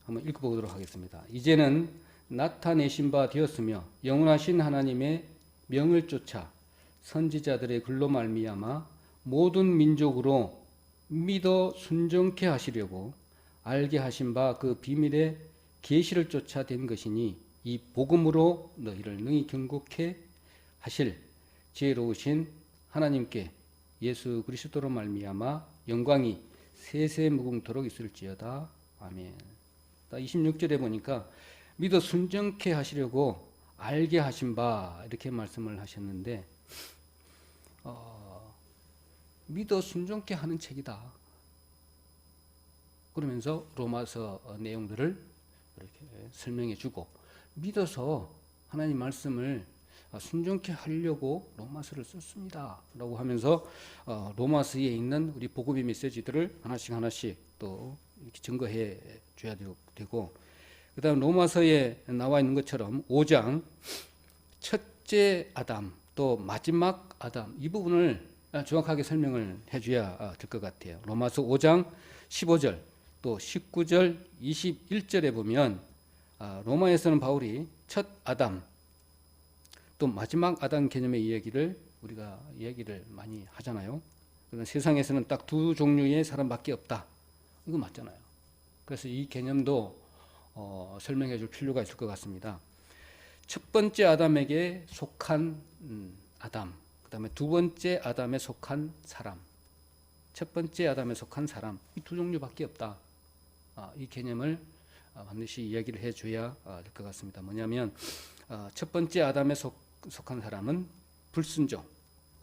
한번 읽어보도록 하겠습니다. 이제는 나타내신 바 되었으며 영원하신 하나님의 명을 쫓아 선지자들의 글로 말미암아 모든 민족으로 믿어 순종케 하시려고 알게 하신 바 그 비밀의 계시를 쫓아 된 것이니 이 복음으로 너희를 능히 경고케 하실 지혜로우신 하나님께 예수 그리스도로 말미암아 영광이 세세무궁토록 있을지어다. 아멘. 26절에 보니까 믿어 순종케 하시려고 알게 하신 바 이렇게 말씀을 하셨는데 믿어 순종케 하는 책이다. 그러면서 로마서 내용들을 이렇게 설명해 주고 믿어서 하나님 말씀을 순종케 하려고 로마서를 썼습니다 라고 하면서 로마서에 있는 우리 복음의 메시지들을 하나씩 또 이렇게 증거해 줘야 되고 그 다음 로마서에 나와 있는 것처럼 5장 첫째 아담 또 마지막 아담 이 부분을 정확하게 설명을 해줘야 될 것 같아요. 로마서 5장 15절 또 19절 21절에 보면 로마에서는 바울이 첫 아담 또 마지막 아담 개념의 우리가 이야기를 많이 하잖아요. 그러나 세상에서는 딱 두 종류의 사람밖에 없다. 이거 맞잖아요. 그래서 이 개념도 설명해 줄 필요가 있을 것 같습니다. 첫 번째 아담에게 속한 아담, 그 다음에 두 번째 아담에 속한 사람, 첫 번째 아담에 속한 사람, 이 두 종류밖에 없다. 이 개념을 반드시 이야기를 해줘야 될 것 같습니다. 뭐냐면 첫 번째 아담에 속한 사람은 불순종,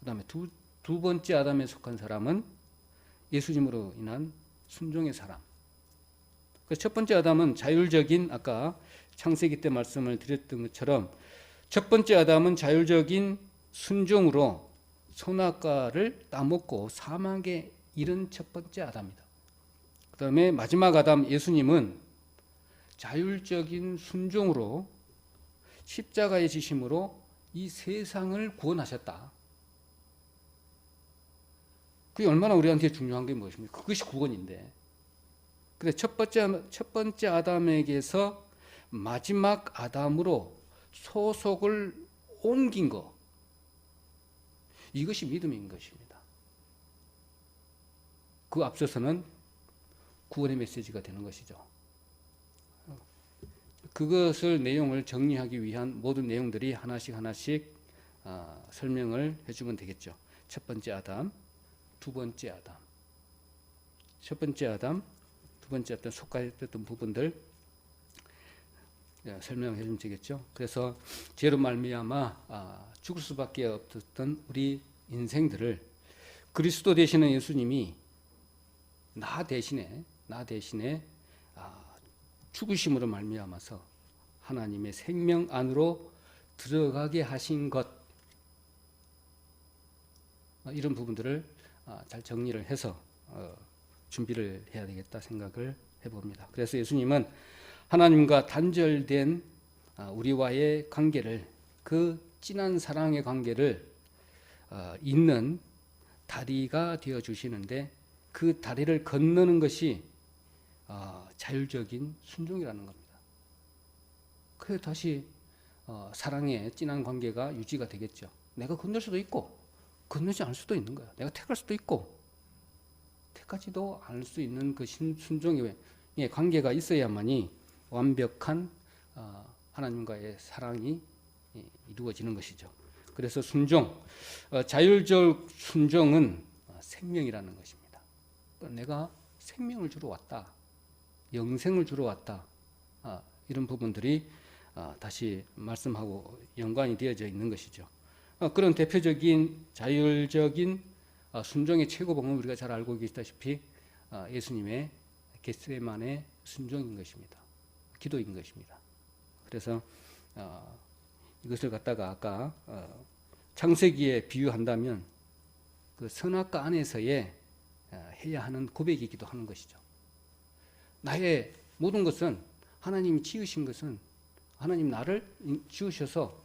그 다음에 두 번째 아담에 속한 사람은 예수님으로 인한 순종의 사람. 첫 번째 아담은 자율적인, 아까 창세기 때 말씀을 드렸던 것처럼 첫 번째 아담은 자율적인 순종으로 선악과를 따먹고 사망에 이른 첫 번째 아담이다. 그 다음에 마지막 아담 예수님은 자율적인 순종으로 십자가의 지심으로 이 세상을 구원하셨다. 그게 얼마나 우리한테 중요한 게 무엇입니까? 그것이 구원인데. 근데 첫 번째 아담에게서 마지막 아담으로 소속을 옮긴 것, 이것이 믿음인 것입니다. 그 앞서서는 구원의 메시지가 되는 것이죠. 그것을 내용을 정리하기 위한 모든 내용들이 하나씩 설명을 해주면 되겠죠. 첫 번째 아담, 두 번째 아담, 첫 번째 아담, 두 번째 아담 속하였던 부분들 설명해 주면 되겠죠. 그래서 죄로 말미암아 죽을 수밖에 없었던 우리 인생들을 그리스도 되시는 예수님이 나 대신에 죽으심으로 말미암아서 하나님의 생명 안으로 들어가게 하신 것, 이런 부분들을 잘 정리를 해서 준비를 해야 되겠다 생각을 해봅니다. 그래서 예수님은 하나님과 단절된 우리와의 관계를, 그 진한 사랑의 관계를 잇는 다리가 되어 주시는데, 그 다리를 건너는 것이 자율적인 순종이라는 겁니다. 그래 다시 사랑의 진한 관계가 유지가 되겠죠. 내가 건널 수도 있고 건너지 않을 수도 있는 거야. 내가 택할 수도 있고 택하지도 않을 수 있는 그 순종의 관계가 있어야만이 완벽한 하나님과의 사랑이 이루어지는 것이죠. 그래서 순종, 자율적 순종은 생명이라는 것입니다. 내가 생명을 주러 왔다, 영생을 주러 왔다, 이런 부분들이 다시 말씀하고 연관이 되어져 있는 것이죠. 그런 대표적인 자율적인 순종의 최고봉은 우리가 잘 알고 계시다시피 예수님의 겟세마네 순종인 것입니다. 기도인 것입니다. 그래서 이것을 갖다가 아까 창세기에 비유한다면 그 선악과 안에서의 해야 하는 고백이기도 하는 것이죠. 나의 모든 것은, 하나님이 지으신 것은, 하나님 나를 지으셔서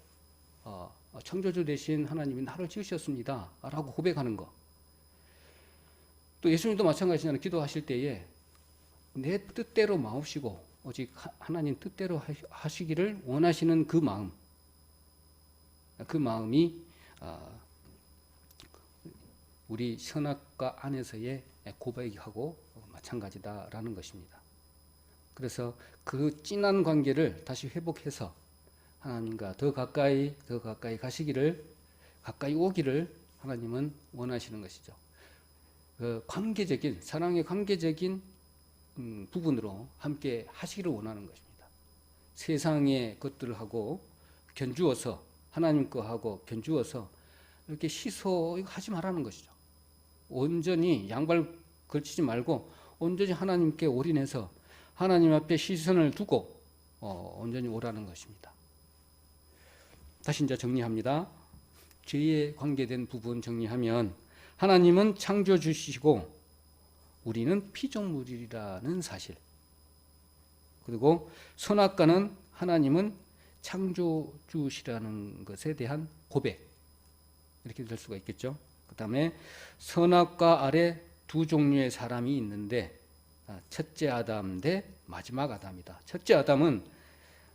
창조주 되신 하나님이 나를 지으셨습니다 라고 고백하는 것. 또 예수님도 마찬가지잖아요. 기도하실 때에 내 뜻대로 마옵시고 오직 하나님 뜻대로 하시기를 원하시는 그 마음, 그 마음이 우리 선악과 안에서의 고백하고 마찬가지다라는 것입니다. 그래서 그 진한 관계를 다시 회복해서 하나님과 더 가까이 가시기를, 가까이 오기를 하나님은 원하시는 것이죠. 그 관계적인, 사랑의 관계적인 부분으로 함께 하시기를 원하는 것입니다. 세상의 것들하고 견주어서, 하나님 거하고 견주어서 이렇게 시소하지 말라는 것이죠. 온전히 양발 걸치지 말고 온전히 하나님께 올인해서 하나님 앞에 시선을 두고 온전히 오라는 것입니다. 다시 이제 정리합니다. 죄에 관계된 부분 정리하면, 하나님은 창조주시고 우리는 피조물이라는 사실, 그리고 선악과는 하나님은 창조주시라는 것에 대한 고백, 이렇게 될 수가 있겠죠. 그 다음에 선악과 아래 두 종류의 사람이 있는데, 첫째 아담 대 마지막 아담이다. 첫째 아담은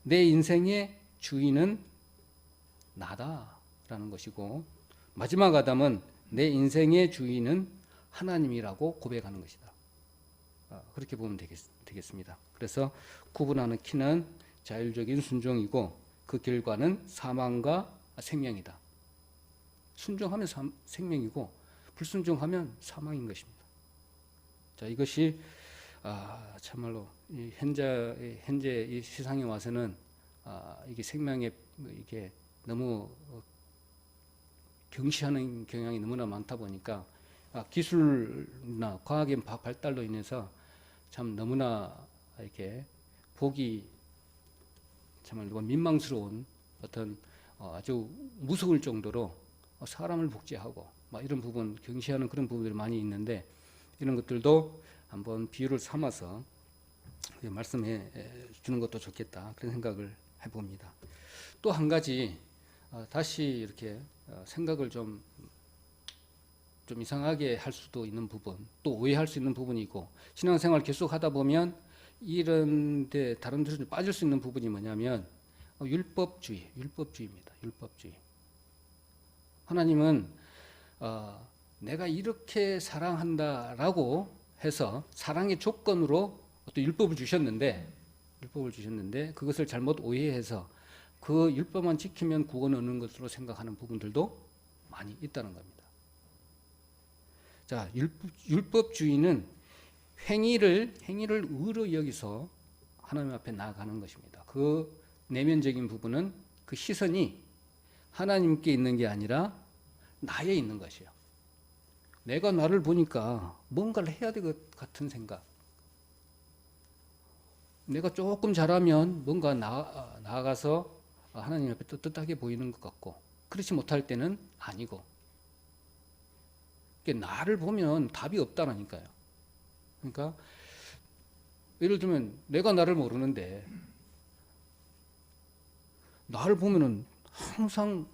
내 인생의 주인은 나다라는 것이고, 마지막 아담은 내 인생의 주인은 하나님이라고 고백하는 것이다. 그렇게 보면 되겠습니다. 그래서 구분하는 키는 자율적인 순종이고 그 결과는 사망과 생명이다. 순종하면 생명이고 불순종하면 사망인 것입니다. 자, 이것이 참말로 이 현재 이 세상에 와서는 이게 생명에 이게 너무 경시하는 경향이 너무나 많다 보니까 기술이나 과학의 발달로 인해서 참 너무나 이렇게 보기 정말 민망스러운 어떤 아주 무서울 정도로 사람을 복제하고 막 이런 부분 경시하는 그런 부분들이 많이 있는데, 이런 것들도 한번 비유를 삼아서 말씀해 주는 것도 좋겠다, 그런 생각을 해봅니다. 또 한 가지 다시 이렇게 생각을 좀 이상하게 할 수도 있는 부분, 또 오해할 수 있는 부분이고, 신앙생활 계속 하다 보면 이런데 다른 데서 빠질 수 있는 부분이 뭐냐면 율법주의입니다. 율법주의. 하나님은 내가 이렇게 사랑한다라고 해서 사랑의 조건으로 어떤 율법을 주셨는데 그것을 잘못 오해해서 그 율법만 지키면 구원 얻는 것으로 생각하는 부분들도 많이 있다는 겁니다. 자, 율법주의는 행위를 의로 여기서 하나님 앞에 나아가는 것입니다. 그 내면적인 부분은 그 시선이 하나님께 있는 게 아니라 나에 있는 것이에요. 내가 나를 보니까 뭔가를 해야 될 것 같은 생각, 내가 조금 잘하면 뭔가 나아가서 하나님 앞에 떳떳하게 보이는 것 같고, 그렇지 못할 때는 아니고, 나를 보면 답이 없다라니까요. 그러니까 예를 들면 내가 나를 모르는데 나를 보면은 항상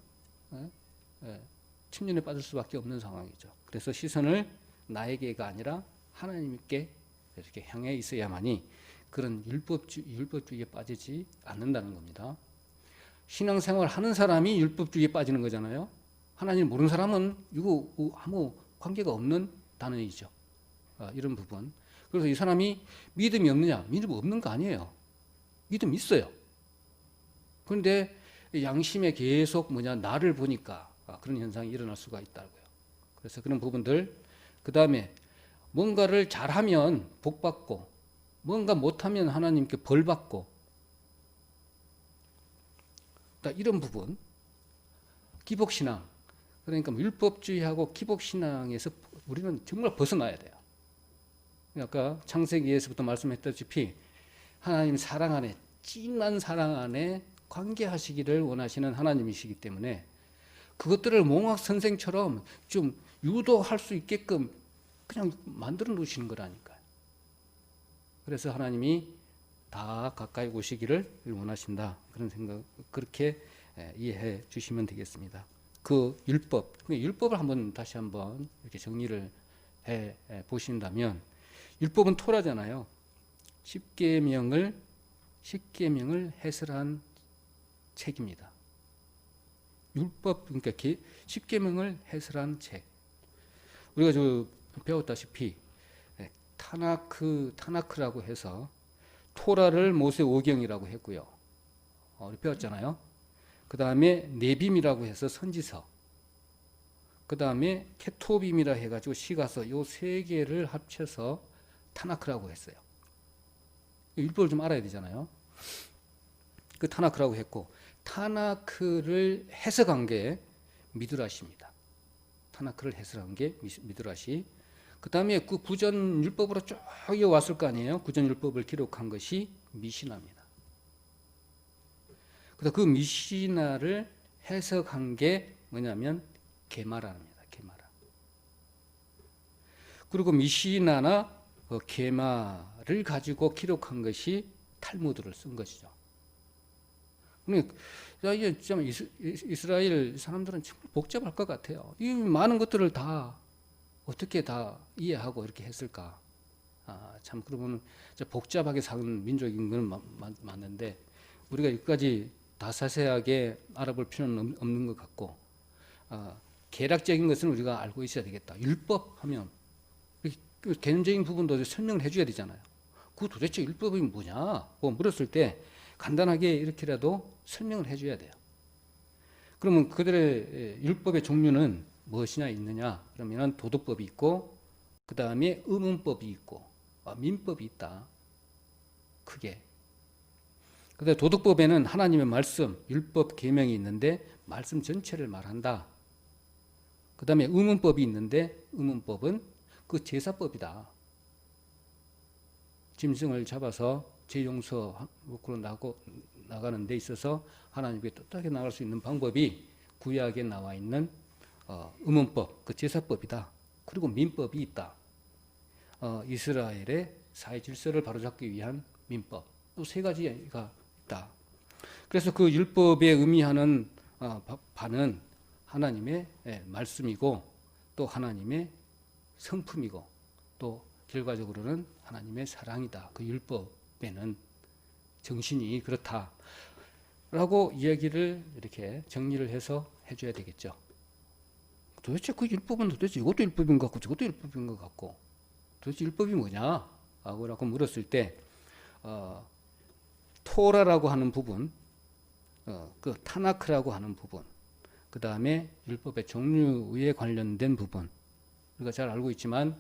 침륜에 빠질 수밖에 없는 상황이죠. 그래서 시선을 나에게가 아니라 하나님께 이렇게 향해 있어야만이 그런 율법주의에 빠지지 않는다는 겁니다. 신앙생활 하는 사람이 율법주의에 빠지는 거잖아요. 하나님 모르는 사람은 이거 아무 관계가 없는 단어이죠. 이런 부분. 그래서 이 사람이 믿음이 없느냐? 믿음 없는 거 아니에요. 믿음 있어요. 그런데 양심에 계속 나를 보니까 그런 현상이 일어날 수가 있다고요. 그래서 그런 부분들, 그 다음에 뭔가를 잘하면 복받고 뭔가 못하면 하나님께 벌받고, 이런 부분, 기복신앙, 그러니까 율법주의하고 기복신앙에서 우리는 정말 벗어나야 돼요. 아까 창세기에서부터 말씀했다시피 하나님 사랑 안에, 찐한 사랑 안에 관계하시기를 원하시는 하나님이시기 때문에 그것들을 몽학선생처럼 좀 유도할 수 있게끔 그냥 만들어 놓으시는 거라니까요. 그래서 하나님이 다 가까이 오시기를 원하신다, 그런 생각, 그렇게 이해해 주시면 되겠습니다. 그 율법을 다시 한번 이렇게 정리를 해 보신다면, 율법은 토라잖아요. 십계명을 해설한 책입니다. 율법, 그러니까 십계명을 해설한 책. 우리가 배웠다시피 타나크라고 해서 토라를 모세 오경이라고 했고요. 배웠잖아요. 그 다음에 네빔이라고 해서 선지서, 그 다음에 케토빔이라 해가지고 시가서, 요 세 개를 합쳐서 타나크라고 했어요. 율법을 좀 알아야 되잖아요. 그 타나크라고 했고, 타나크를 해석한 게 미드라시입니다. 타나크를 해석한 게 미드라시. 그 다음에 그 구전 율법으로 쭉 이어왔을 거 아니에요. 구전 율법을 기록한 것이 미시나입니다. 그래서 그 미시나를 해석한 게 뭐냐면 게마라입니다. 게마라. 그리고 미시나나 게마를 가지고 기록한 것이 탈무드를 쓴 것이죠. 이게 참 이스라엘 사람들은 정말 복잡할 것 같아요. 이 많은 것들을 다 어떻게 다 이해하고 이렇게 했을까? 참 그러면 복잡하게 사는 민족인 건 맞는데, 우리가 여기까지 다 자세하게 알아볼 필요는 없는 것 같고, 개략적인 것은 우리가 알고 있어야 되겠다. 율법 하면 개념적인 부분도 설명을 해줘야 되잖아요. 그 도대체 율법이 뭐냐? 물었을 때 간단하게 이렇게라도 설명을 해줘야 돼요. 그러면 그들의 율법의 종류는 무엇이냐 있느냐? 그러면 도덕법이 있고, 그 다음에 의문법이 있고, 민법이 있다. 크게. 근데 도덕법에는 하나님의 말씀, 율법, 계명이 있는데 말씀 전체를 말한다. 그 다음에 의문법이 있는데 의문법은 그 제사법이다. 짐승을 잡아서 죄용서로 나가는 데 있어서 하나님께 뜻하게 나갈 수 있는 방법이 구약에 나와 있는 의문법, 그 제사법이다. 그리고 민법이 있다. 이스라엘의 사회 질서를 바로잡기 위한 민법. 또 세 가지가 있다. 그래서 그 율법에 의미하는 바는 하나님의 말씀이고 또 하나님의 성품이고 또 결과적으로는 하나님의 사랑이다. 그 율법에는 정신이 그렇다라고 이야기를 이렇게 정리를 해서 해줘야 되겠죠. 도대체 그 율법은 도대체 이것도 율법인 것 같고 저것도 율법인 것 같고 도대체 율법이 뭐냐? 라고 물었을 때 토라라고 하는 부분, 그 타나크라고 하는 부분, 그 다음에 율법의 종류에 관련된 부분, 우리가 잘 알고 있지만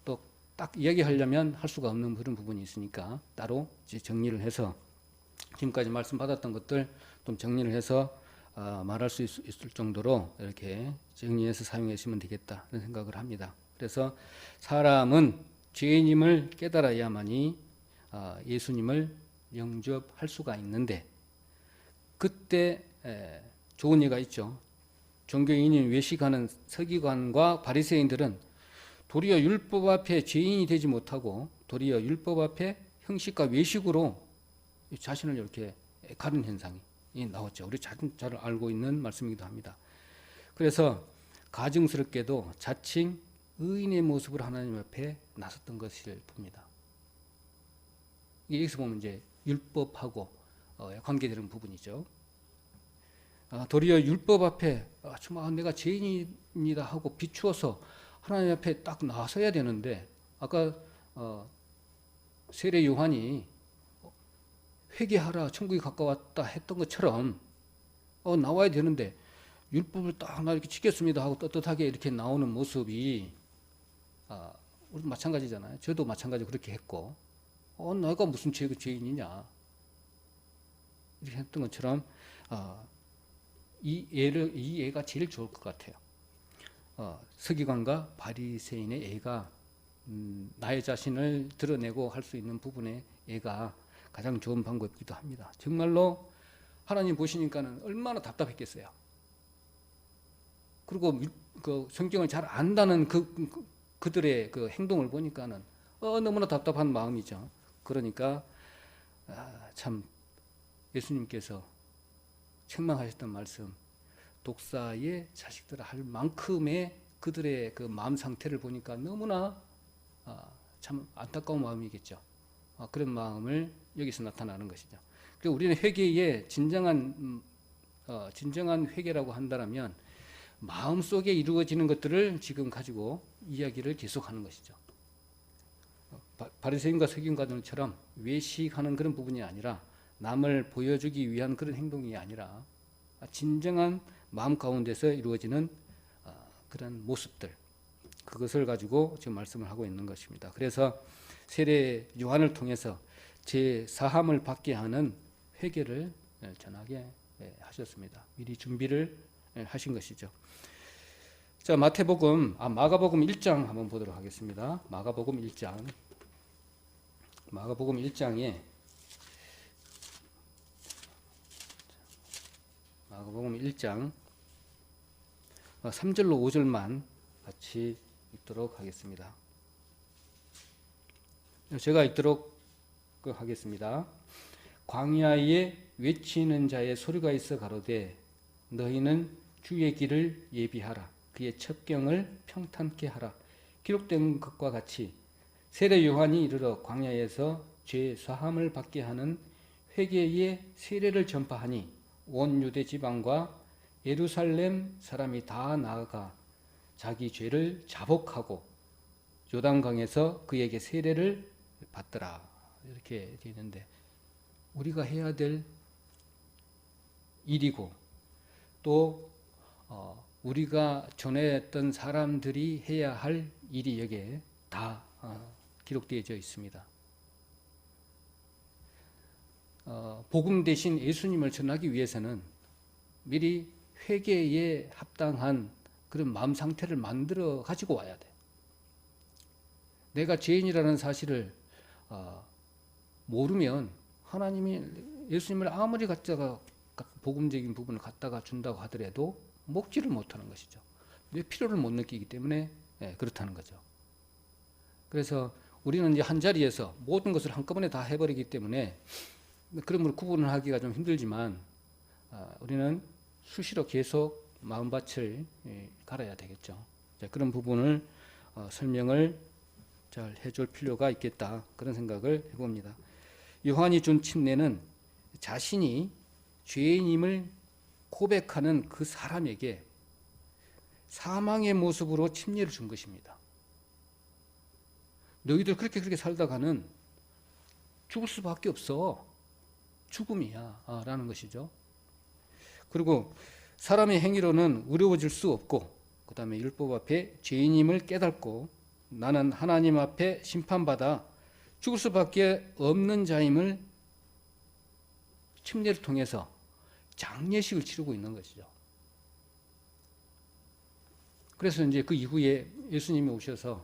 또 딱 이야기하려면 할 수가 없는 그런 부분이 있으니까 따로 이제 정리를 해서 지금까지 말씀 받았던 것들 좀 정리를 해서 말할 수 있을 정도로 이렇게 정리해서 사용하시면 되겠다 이런 생각을 합니다. 그래서 사람은 죄인임을 깨달아야만이 예수님을 영접할 수가 있는데 그때 좋은 예가 있죠. 종교인인 외식하는 서기관과 바리새인들은 도리어 율법 앞에 죄인이 되지 못하고 도리어 율법 앞에 형식과 외식으로 자신을 이렇게 가른 현상이 나왔죠. 우리 잘 알고 있는 말씀이기도 합니다. 그래서 가증스럽게도 자칭 의인의 모습으로 하나님 앞에 나섰던 것을 봅니다. 여기서 보면 이제 율법하고 관계되는 부분이죠. 도리어 율법 앞에 정말 내가 죄인입니다 하고 비추어서 하나님 앞에 딱 나서야 되는데 아까 세례 요한이 회개하라 천국이 가까웠다 했던 것처럼 나와야 되는데 율법을 딱 나 이렇게 지켰습니다 하고 떳떳하게 이렇게 나오는 모습이 우리도 마찬가지잖아요. 저도 마찬가지로 그렇게 했고 내가 무슨 죄인이냐 이렇게 했던 것처럼 이 예가 제일 좋을 것 같아요. 서기관과 바리새인의 예가 나의 자신을 드러내고 할 수 있는 부분의 예가 가장 좋은 방법이기도 합니다. 정말로 하나님 보시니까는 얼마나 답답했겠어요. 그리고 그 성경을 잘 안다는 그들의 그 행동을 보니까는 너무나 답답한 마음이죠. 그러니까 참 예수님께서 책망하셨던 말씀, 독사의 자식들을 할 만큼의 그들의 그 마음 상태를 보니까 너무나 참 안타까운 마음이겠죠. 그런 마음을 여기서 나타나는 것이죠. 그리고 우리는 회개의 진정한 회개라고 한다면 마음 속에 이루어지는 것들을 지금 가지고 이야기를 계속하는 것이죠. 바리새인과 서기관들처럼 외식하는 그런 부분이 아니라 남을 보여주기 위한 그런 행동이 아니라 진정한 마음 가운데서 이루어지는 그런 모습들, 그것을 가지고 지금 말씀을 하고 있는 것입니다. 그래서 세례 요한을 통해서 제 사함을 받게 하는 회개를 전하게 하셨습니다. 미리 준비를 하신 것이죠. 자, 마가복음 1장 한번 보도록 하겠습니다. 마가복음 1장에 마가복음 1장 3절로 5절만 같이 읽도록 하겠습니다. 제가 읽도록 하겠습니다. 광야에 외치는 자의 소리가 있어 가로되 너희는 주의 길을 예비하라. 그의 첩경을 평탄케 하라. 기록된 것과 같이 세례 요한이 이르러 광야에서 죄 사함을 받게 하는 회개의 세례를 전파하니 온 유대 지방과 예루살렘 사람이 다 나아가 자기 죄를 자복하고 요단강에서 그에게 세례를 받더라. 이렇게 되어 있는데 우리가 해야 될 일이고 또 우리가 전했던 사람들이 해야 할 일이 여기에 다 기록되어져 있습니다. 복음 대신 예수님을 전하기 위해서는 미리 회개에 합당한 그런 마음 상태를 만들어 가지고 와야 돼. 내가 죄인이라는 사실을 모르면 하나님이 예수님을 아무리 갖다가 복음적인 부분을 갖다가 준다고 하더라도 먹지를 못하는 것이죠. 내 필요를 못 느끼기 때문에 그렇다는 거죠. 그래서 우리는 이제 한 자리에서 모든 것을 한꺼번에 다 해버리기 때문에 그러므로 구분을 하기가 좀 힘들지만 우리는 수시로 계속 마음밭을 갈아야 되겠죠. 그런 부분을 설명을 잘 해줄 필요가 있겠다, 그런 생각을 해봅니다. 요한이 준 침례는 자신이 죄인임을 고백하는 그 사람에게 사망의 모습으로 침례를 준 것입니다. 너희들 그렇게 살다가는 죽을 수밖에 없어. 죽음이야 라는 것이죠. 그리고 사람의 행위로는 의로워질 수 없고, 그 다음에 율법 앞에 죄인임을 깨닫고 나는 하나님 앞에 심판받아 죽을 수밖에 없는 자임을 침례를 통해서 장례식을 치르고 있는 것이죠. 그래서 이제 그 이후에 예수님이 오셔서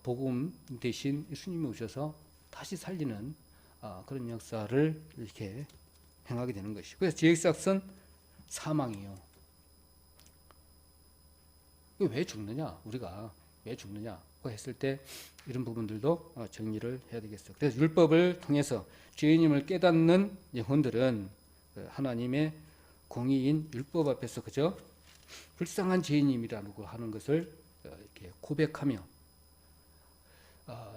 복음 대신 예수님이 오셔서 다시 살리는 그런 역사를 이렇게 행하게 되는 것이죠. 그래서 죄의삭은 사망이요. 왜 죽느냐? 우리가 왜 죽느냐? 했을 때 이런 부분들도 정리를 해야 되겠어요. 그래서 율법을 통해서 죄인임을 깨닫는 영혼들은 하나님의 공의인 율법 앞에서 그저 불쌍한 죄인임이라고 하는 것을 이렇게 고백하며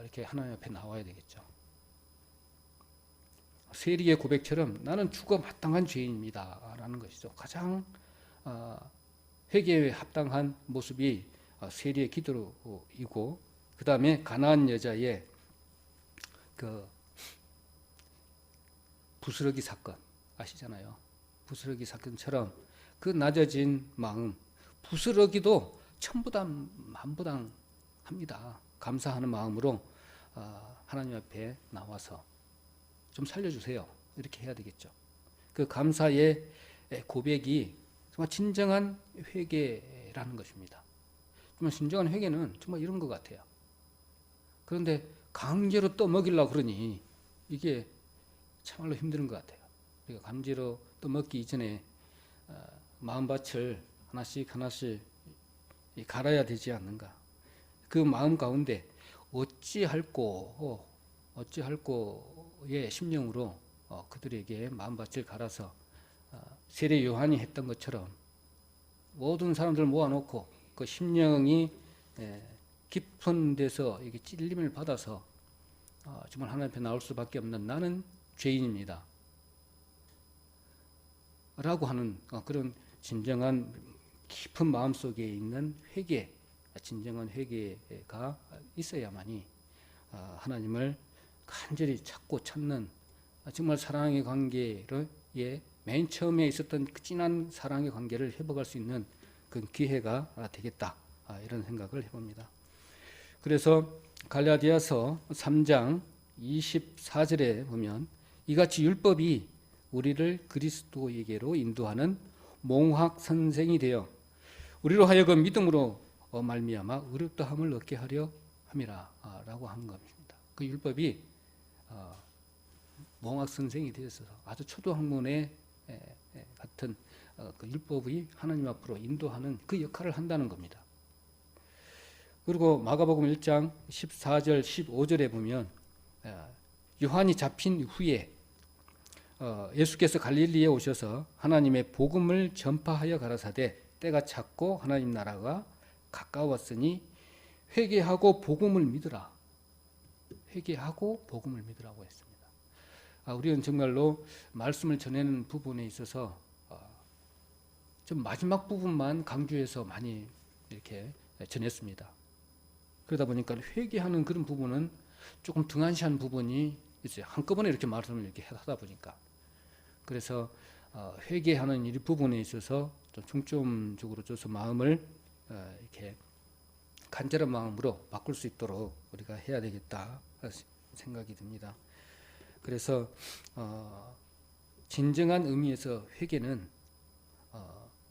이렇게 하나님 앞에 나와야 되겠죠. 세리의 고백처럼 나는 죽어 마땅한 죄인입니다 라는 것이죠. 가장 회개에 합당한 모습이 세리의 기도이고, 그 다음에 가나안 여자의 그 부스러기 사건 아시잖아요. 부스러기 사건처럼 그 낮아진 마음, 부스러기도 천부당 만부당 합니다. 감사하는 마음으로 하나님 앞에 나와서 좀 살려주세요, 이렇게 해야 되겠죠. 그 감사의 고백이 정말 진정한 회개라는 것입니다. 정말 진정한 회개는 정말 이런 것 같아요. 그런데 강제로 떠먹이려고 그러니 이게 참말로 힘든 것 같아요. 우리가 강제로 떠먹기 이전에 마음밭을 하나씩 갈아야 되지 않는가. 그 마음 가운데 어찌할꼬의 심령으로 그들에게 마음밭을 갈아서 세례 요한이 했던 것처럼 모든 사람들 모아놓고 그 심령이 깊은 데서 이게 찔림을 받아서 정말 하나님 앞에 나올 수밖에 없는 나는 죄인입니다 라고 하는 그런 진정한 깊은 마음속에 있는 회개, 진정한 회개가 있어야만이 하나님을 간절히 찾는 정말 사랑의 관계를 맨 처음에 있었던 그 진한 사랑의 관계를 회복할 수 있는 그 기회가 되겠다, 이런 생각을 해봅니다. 그래서 갈라디아서 3장 24절에 보면 이같이 율법이 우리를 그리스도에게로 인도하는 몽학 선생이 되어 우리로 하여금 믿음으로 말미암아 의롭다함을 얻게 하려 함이라 라고 하는 겁니다. 그 율법이 몽학 선생이 되어서 아주 초도학문의 같은 그 율법이 하나님 앞으로 인도하는 그 역할을 한다는 겁니다. 그리고 마가복음 1장 14절 15절에 보면 요한이 잡힌 후에 예수께서 갈릴리에 오셔서 하나님의 복음을 전파하여 가라사대 때가 찼고 하나님 나라가 가까웠으니 회개하고 복음을 믿으라. 회개하고 복음을 믿으라고 했습니다. 우리는 정말로 말씀을 전하는 부분에 있어서 좀 마지막 부분만 강조해서 많이 이렇게 전했습니다. 그러다 보니까 회개하는 그런 부분은 조금 등한시한 부분이 있어요. 한꺼번에 이렇게 말씀을 이렇게 하다 보니까. 그래서 회개하는 이 부분에 있어서 좀 중점적으로 줘서 마음을 이렇게 간절한 마음으로 바꿀 수 있도록 우리가 해야 되겠다 생각이 듭니다. 그래서 진정한 의미에서 회개는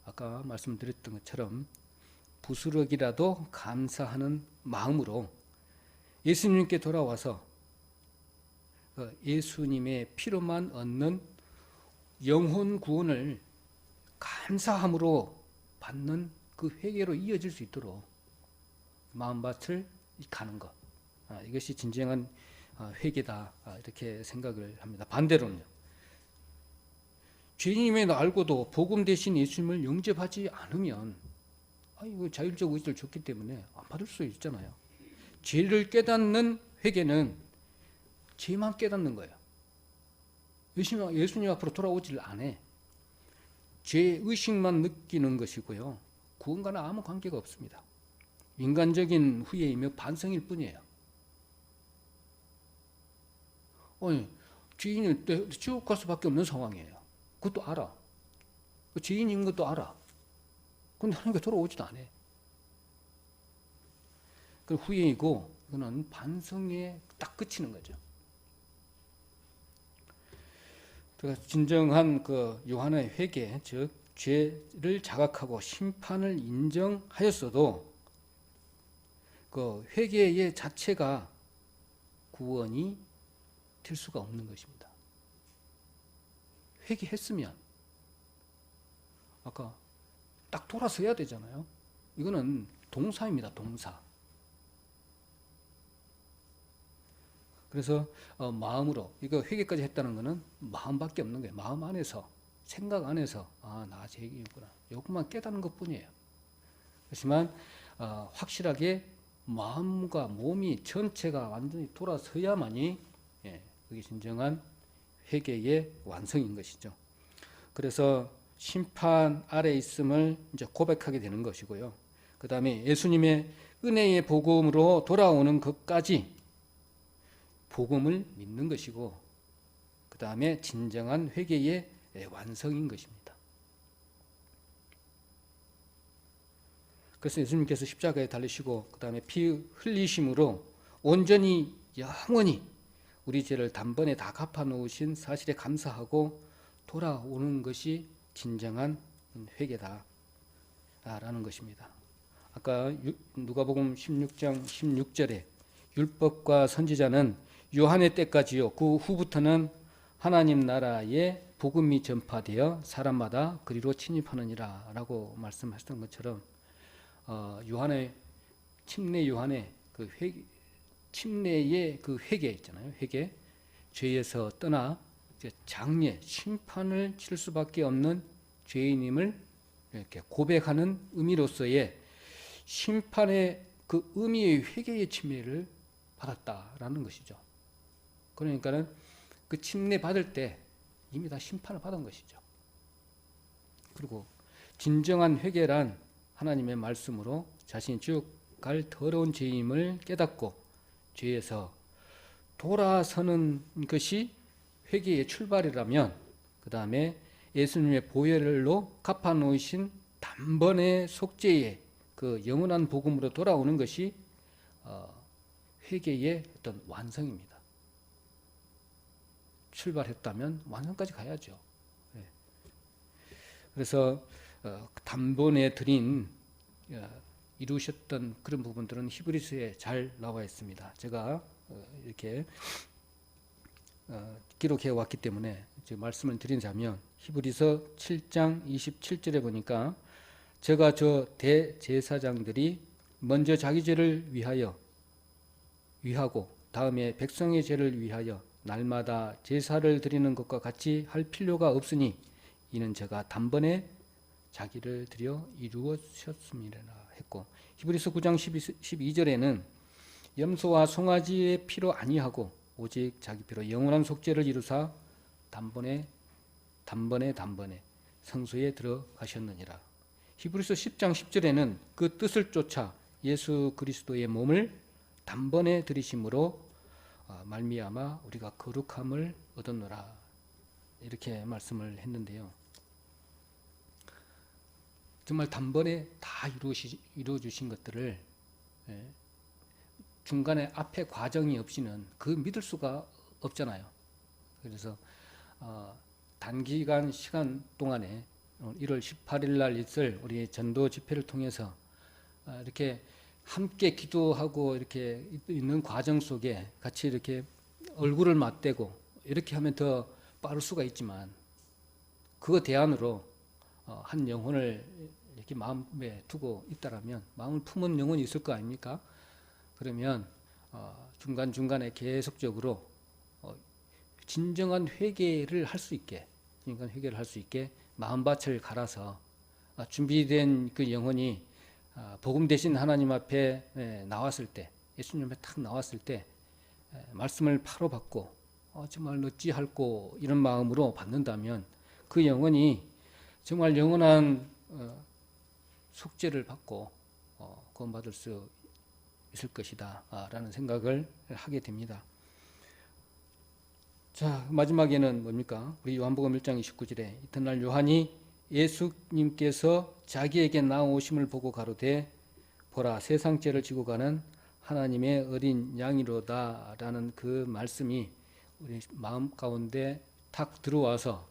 아까 말씀드렸던 것처럼 부스럭이라도 감사하는 마음으로 예수님께 돌아와서 예수님의 피로만 얻는 영혼 구원을 감사함으로 받는 그 회개로 이어질 수 있도록 마음밭을 가는 것, 이것이 진정한 회개다, 이렇게 생각을 합니다. 반대로는요, 죄인임을 알고도 복음 대신 예수님을 영접하지 않으면 이거 자율적 의지를 줬기 때문에 안 받을 수 있잖아요. 죄를 깨닫는 회개는 죄만 깨닫는 거예요. 예수님 앞으로 돌아오질 않아. 죄 의식만 느끼는 것이고요, 구원과는 아무 관계가 없습니다. 인간적인 후회이며 반성일 뿐이에요. 죄인일 지옥 갈 수밖에 없는 상황이에요. 그것도 알아. 죄인인 것도 알아. 근데 하나님께 돌아오지도 않아. 그 후회이고, 그거는 반성에 딱 그치는 거죠. 그래서 진정한 그 요한의 회개, 즉 죄를 자각하고 심판을 인정하였어도 그 회개의 자체가 구원이 될 수가 없는 것입니다. 회개했으면 아까 딱 돌아서야 되잖아요. 이거는 동사입니다. 동사. 그래서 마음으로, 이거 회개까지 했다는 것은 마음밖에 없는 거예요. 마음 안에서, 생각 안에서 나 죄인이구나, 이것만 깨닫는 것뿐이에요. 그렇지만 확실하게 마음과 몸이 전체가 완전히 돌아서야만이 그게 진정한 회개의 완성인 것이죠. 그래서 심판 아래 있음을 이제 고백하게 되는 것이고요. 그 다음에 예수님의 은혜의 복음으로 돌아오는 것까지 복음을 믿는 것이고, 그 다음에 진정한 회개의 완성인 것입니다. 그래서 예수님께서 십자가에 달리시고 그 다음에 피 흘리심으로 온전히 영원히 우리 죄를 단번에 다 갚아놓으신 사실에 감사하고 돌아오는 것이 진정한 회개다 라는 것입니다. 아까 누가복음 16장 16절에 율법과 선지자는 요한의 때까지요, 그 후부터는 하나님 나라의 복음이 전파되어 사람마다 그리로 침입하느니라 라고 말씀하셨던 것처럼 요한의 침례 요한의 그 침례의 그 회개 있잖아요. 회개, 죄에서 떠나 장례, 심판을 칠 수밖에 없는 죄인임을 이렇게 고백하는 의미로서의 심판의 그 의미의 회개의 침례를 받았다라는 것이죠. 그러니까는 그 침례 받을 때 이미 다 심판을 받은 것이죠. 그리고 진정한 회개란 하나님의 말씀으로 자신이 쭉 갈 더러운 죄임을 깨닫고 죄에서 돌아서는 것이 회개의 출발이라면, 그 다음에 예수님의 보혈로 갚아놓으신 단번의 속죄의 그 영원한 복음으로 돌아오는 것이 회개의 어떤 완성입니다. 출발했다면 완성까지 가야죠. 그래서 단번에 드린 이루셨던 그런 부분들은 히브리서에 잘 나와 있습니다. 제가 이렇게 기록해 왔기 때문에 이제 말씀을 드리자면, 히브리서 7장 27절에 보니까 제가 저 대제사장들이 먼저 자기 죄를 위하고 다음에 백성의 죄를 위하여 날마다 제사를 드리는 것과 같이 할 필요가 없으니 이는 제가 단번에 자기를 드려 이루었습니다 했고, 히브리서 9장 12절에는 염소와 송아지의 피로 아니하고 오직 자기 피로 영원한 속죄를 이루사 단번에 성소에 들어가셨느니라. 히브리서 10장 10절에는 그 뜻을 쫓아 예수 그리스도의 몸을 단번에 들이심으로 말미암아 우리가 거룩함을 얻었노라, 이렇게 말씀을 했는데요. 정말 단번에 다 이루어 주신 것들을 예, 중간에 앞에 과정이 없이는 그 믿을 수가 없잖아요. 그래서 단기간 시간 동안에 1월 18일 날 있을 우리 전도 집회를 통해서 이렇게 함께 기도하고 이렇게 있는 과정 속에 같이 이렇게 얼굴을 맞대고 이렇게 하면 더 빠를 수가 있지만, 그거 대안으로 한 영혼을 이렇게 마음에 두고 있다라면, 마음을 품은 영혼이 있을 거 아닙니까? 그러면 중간중간에 계속적으로 진정한 회개를 할 수 있게, 마음밭을 갈아서 준비된 그 영혼이 복음 대신 하나님 앞에 나왔을 때, 예수님 앞에 탁 나왔을 때 말씀을 바로 받고 정말 어찌할꼬 이런 마음으로 받는다면, 그 영혼이 정말 영원한 속죄를 받고 구원받을 수 있을 것이다 라는 생각을 하게 됩니다. 자, 마지막에는 뭡니까? 우리 요한복음 1장 29절에 이튿날 요한이 예수님께서 자기에게 나오심을 보고 가로되 보라, 세상 죄를 지고 가는 하나님의 어린 양이로다 라는 그 말씀이 우리 마음 가운데 탁 들어와서,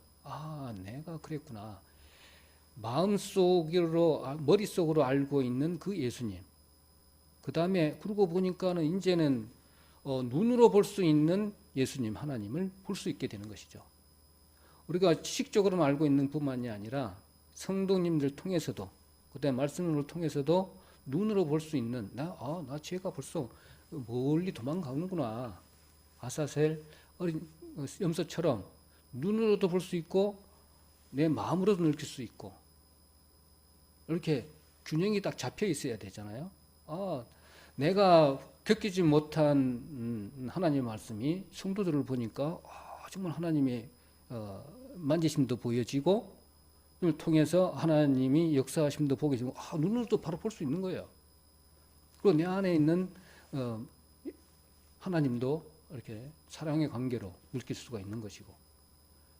내가 그랬구나. 마음속으로, 머릿속으로 알고 있는 그 예수님, 그 다음에 그러고 보니까는 이제는 눈으로 볼 수 있는 예수님, 하나님을 볼 수 있게 되는 것이죠. 우리가 지식적으로만 알고 있는 뿐만이 아니라 성도님들 통해서도, 그다음에 말씀을 통해서도 눈으로 볼 수 있는, 나 죄가 벌써 멀리 도망가는구나. 아사셀 어린 염소처럼 눈으로도 볼 수 있고 내 마음으로도 느낄 수 있고, 이렇게 균형이 딱 잡혀 있어야 되잖아요. 내가 겪이지 못한 하나님의 말씀이 성도들을 보니까 정말 하나님의 만지심도 보여지고, 이걸 통해서 하나님이 역사하심도 보게 되고, 눈으로도 바로 볼 수 있는 거예요. 그리고 내 안에 있는 하나님도 이렇게 사랑의 관계로 느낄 수가 있는 것이고,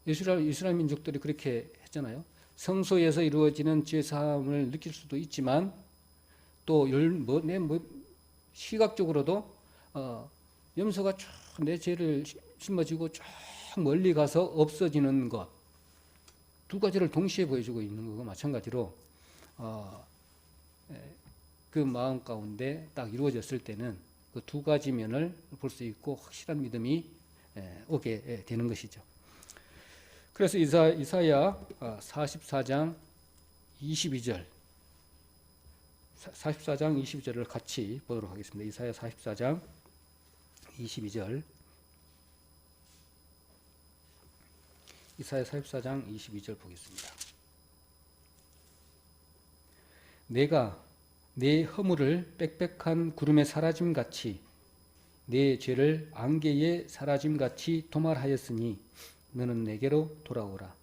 이스라엘 민족들이 그렇게 했잖아요. 성소에서 이루어지는 죄사함을 느낄 수도 있지만, 또 시각적으로도 염소가 쭉 내 죄를 짊어지고 쭉 멀리 가서 없어지는 것, 두 가지를 동시에 보여주고 있는 것과 마찬가지로 그 마음 가운데 딱 이루어졌을 때는 그 두 가지 면을 볼 수 있고 확실한 믿음이 오게 되는 것이죠. 그래서 이사야 44장 22절 44장 22절을 같이 보도록 하겠습니다. 이사야 44장 22절, 이사야 44장 22절 보겠습니다. 내가 내 허물을 빽빽한 구름에 사라짐같이 내 죄를 안개에 사라짐같이 도말하였으니 너는 내게로 돌아오라.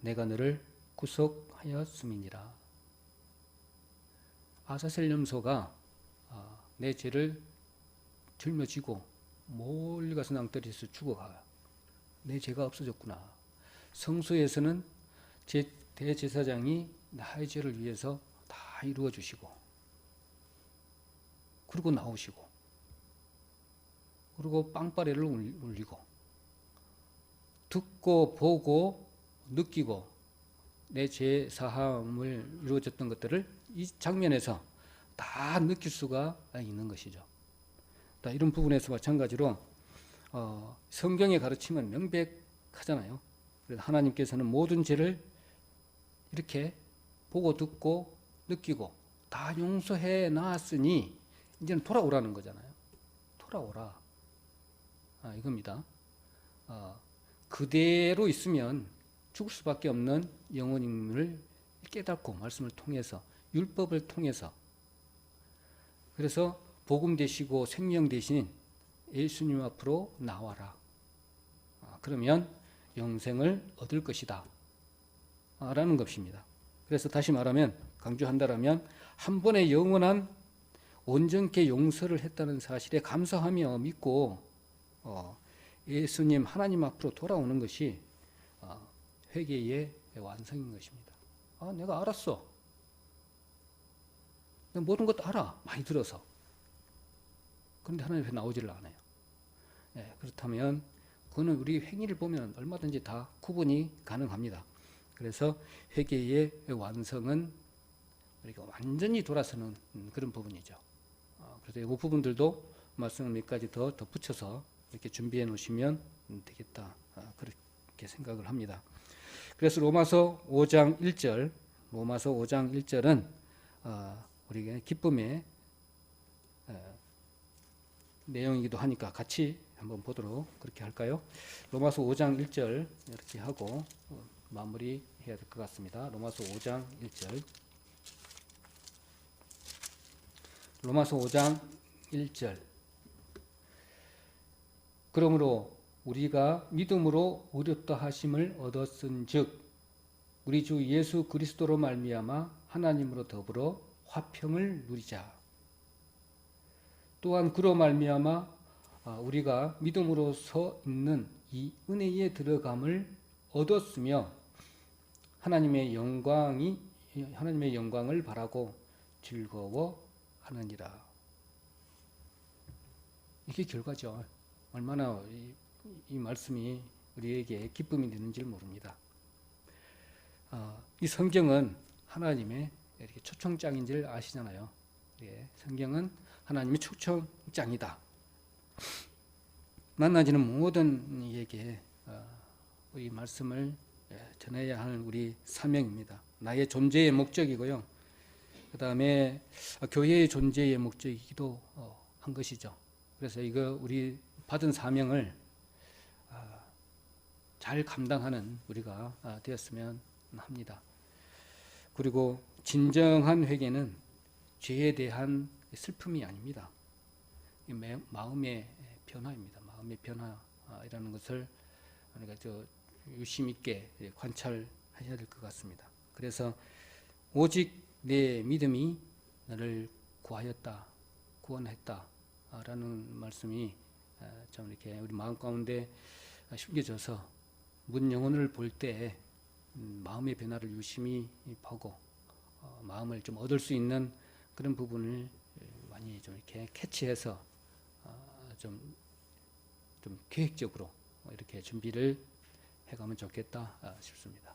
내가 너를 구속하였음이니라. 아사셀 염소가 내 죄를 짊어지고 멀리 가서 낭떠러지에서 죽어가요. 내 죄가 없어졌구나. 성소에서는 대제사장이 나의 죄를 위해서 다 이루어 주시고, 그리고 나오시고, 그리고 빵빠레를 울리고, 듣고 보고 느끼고 내 죄 사함을 이루어졌던 것들을 이 장면에서 다 느낄 수가 있는 것이죠. 이런 부분에서 마찬가지로 성경의 가르침은 명백하잖아요. 그래서 하나님께서는 모든 죄를 이렇게 보고 듣고 느끼고 다 용서해 놨으니 이제는 돌아오라는 거잖아요. 돌아오라. 이겁니다. 그대로 있으면 죽을 수밖에 없는 영혼임을 깨닫고 말씀을 통해서, 율법을 통해서, 그래서 복음 되시고 생명 되신 예수님 앞으로 나와라. 그러면 영생을 얻을 것이다 라는 것입니다. 그래서 다시 말하면, 강조한다라면, 한 번의 영원한 온전케 용서를 했다는 사실에 감사하며 믿고 예수님 하나님 앞으로 돌아오는 것이 회개의 완성인 것입니다. 내가 알았어. 내가 모든 것도 알아. 많이 들어서. 그런데 하나님 앞에 나오지를 않아요. 예, 그렇다면 그거는 우리 행위를 보면 얼마든지 다 구분이 가능합니다. 그래서 회개의 완성은 우리가 완전히 돌아서는 그런 부분이죠. 그래서 이 부분들도 말씀을 몇 가지 더 덧붙여서 이렇게 준비해 놓으시면 되겠다. 그렇게 생각을 합니다. 그래서 로마서 5장 1절은 우리가 기쁨의 내용이기도 하니까 같이 한번 보도록 그렇게 할까요? 로마서 5장 1절 이렇게 하고 마무리 해야 될 것 같습니다. 로마서 5장 1절. 로마서 5장 1절. 그러므로 우리가 믿음으로 의롭다 하심을 얻었은즉 우리 주 예수 그리스도로 말미암아 하나님으로 더불어 화평을 누리자. 또한 그로 말미암아 우리가 믿음으로 서 있는 이 은혜에 들어감을 얻었으며 하나님의 영광을 바라고 즐거워하느니라. 이게 결과죠. 얼마나 이 말씀이 우리에게 기쁨이 되는지 모릅니다. 이 성경은 하나님의 이렇게 초청장인 줄 아시잖아요. 예, 성경은 하나님의 초청장이다. 만나지는 모든 이에게 이 말씀을 전해야 하는 우리 사명입니다. 나의 존재의 목적이고요. 그 다음에 교회의 존재의 목적이기도 한 것이죠. 그래서 이거 우리 받은 사명을 잘 감당하는 우리가 되었으면 합니다. 그리고 진정한 회개는 죄에 대한 슬픔이 아닙니다. 마음의 변화입니다. 마음의 변화이라는 것을 우리가 유심 있게 관찰하셔야 될 것 같습니다. 그래서 오직 내 믿음이 나를 구원했다라는 말씀이 참 이렇게 우리 마음 가운데 심겨져서 문 영혼을 볼 때 마음의 변화를 유심히 보고 마음을 좀 얻을 수 있는 그런 부분을 많이 좀 이렇게 캐치해서 좀 계획적으로 이렇게 준비를 해가면 좋겠다 싶습니다.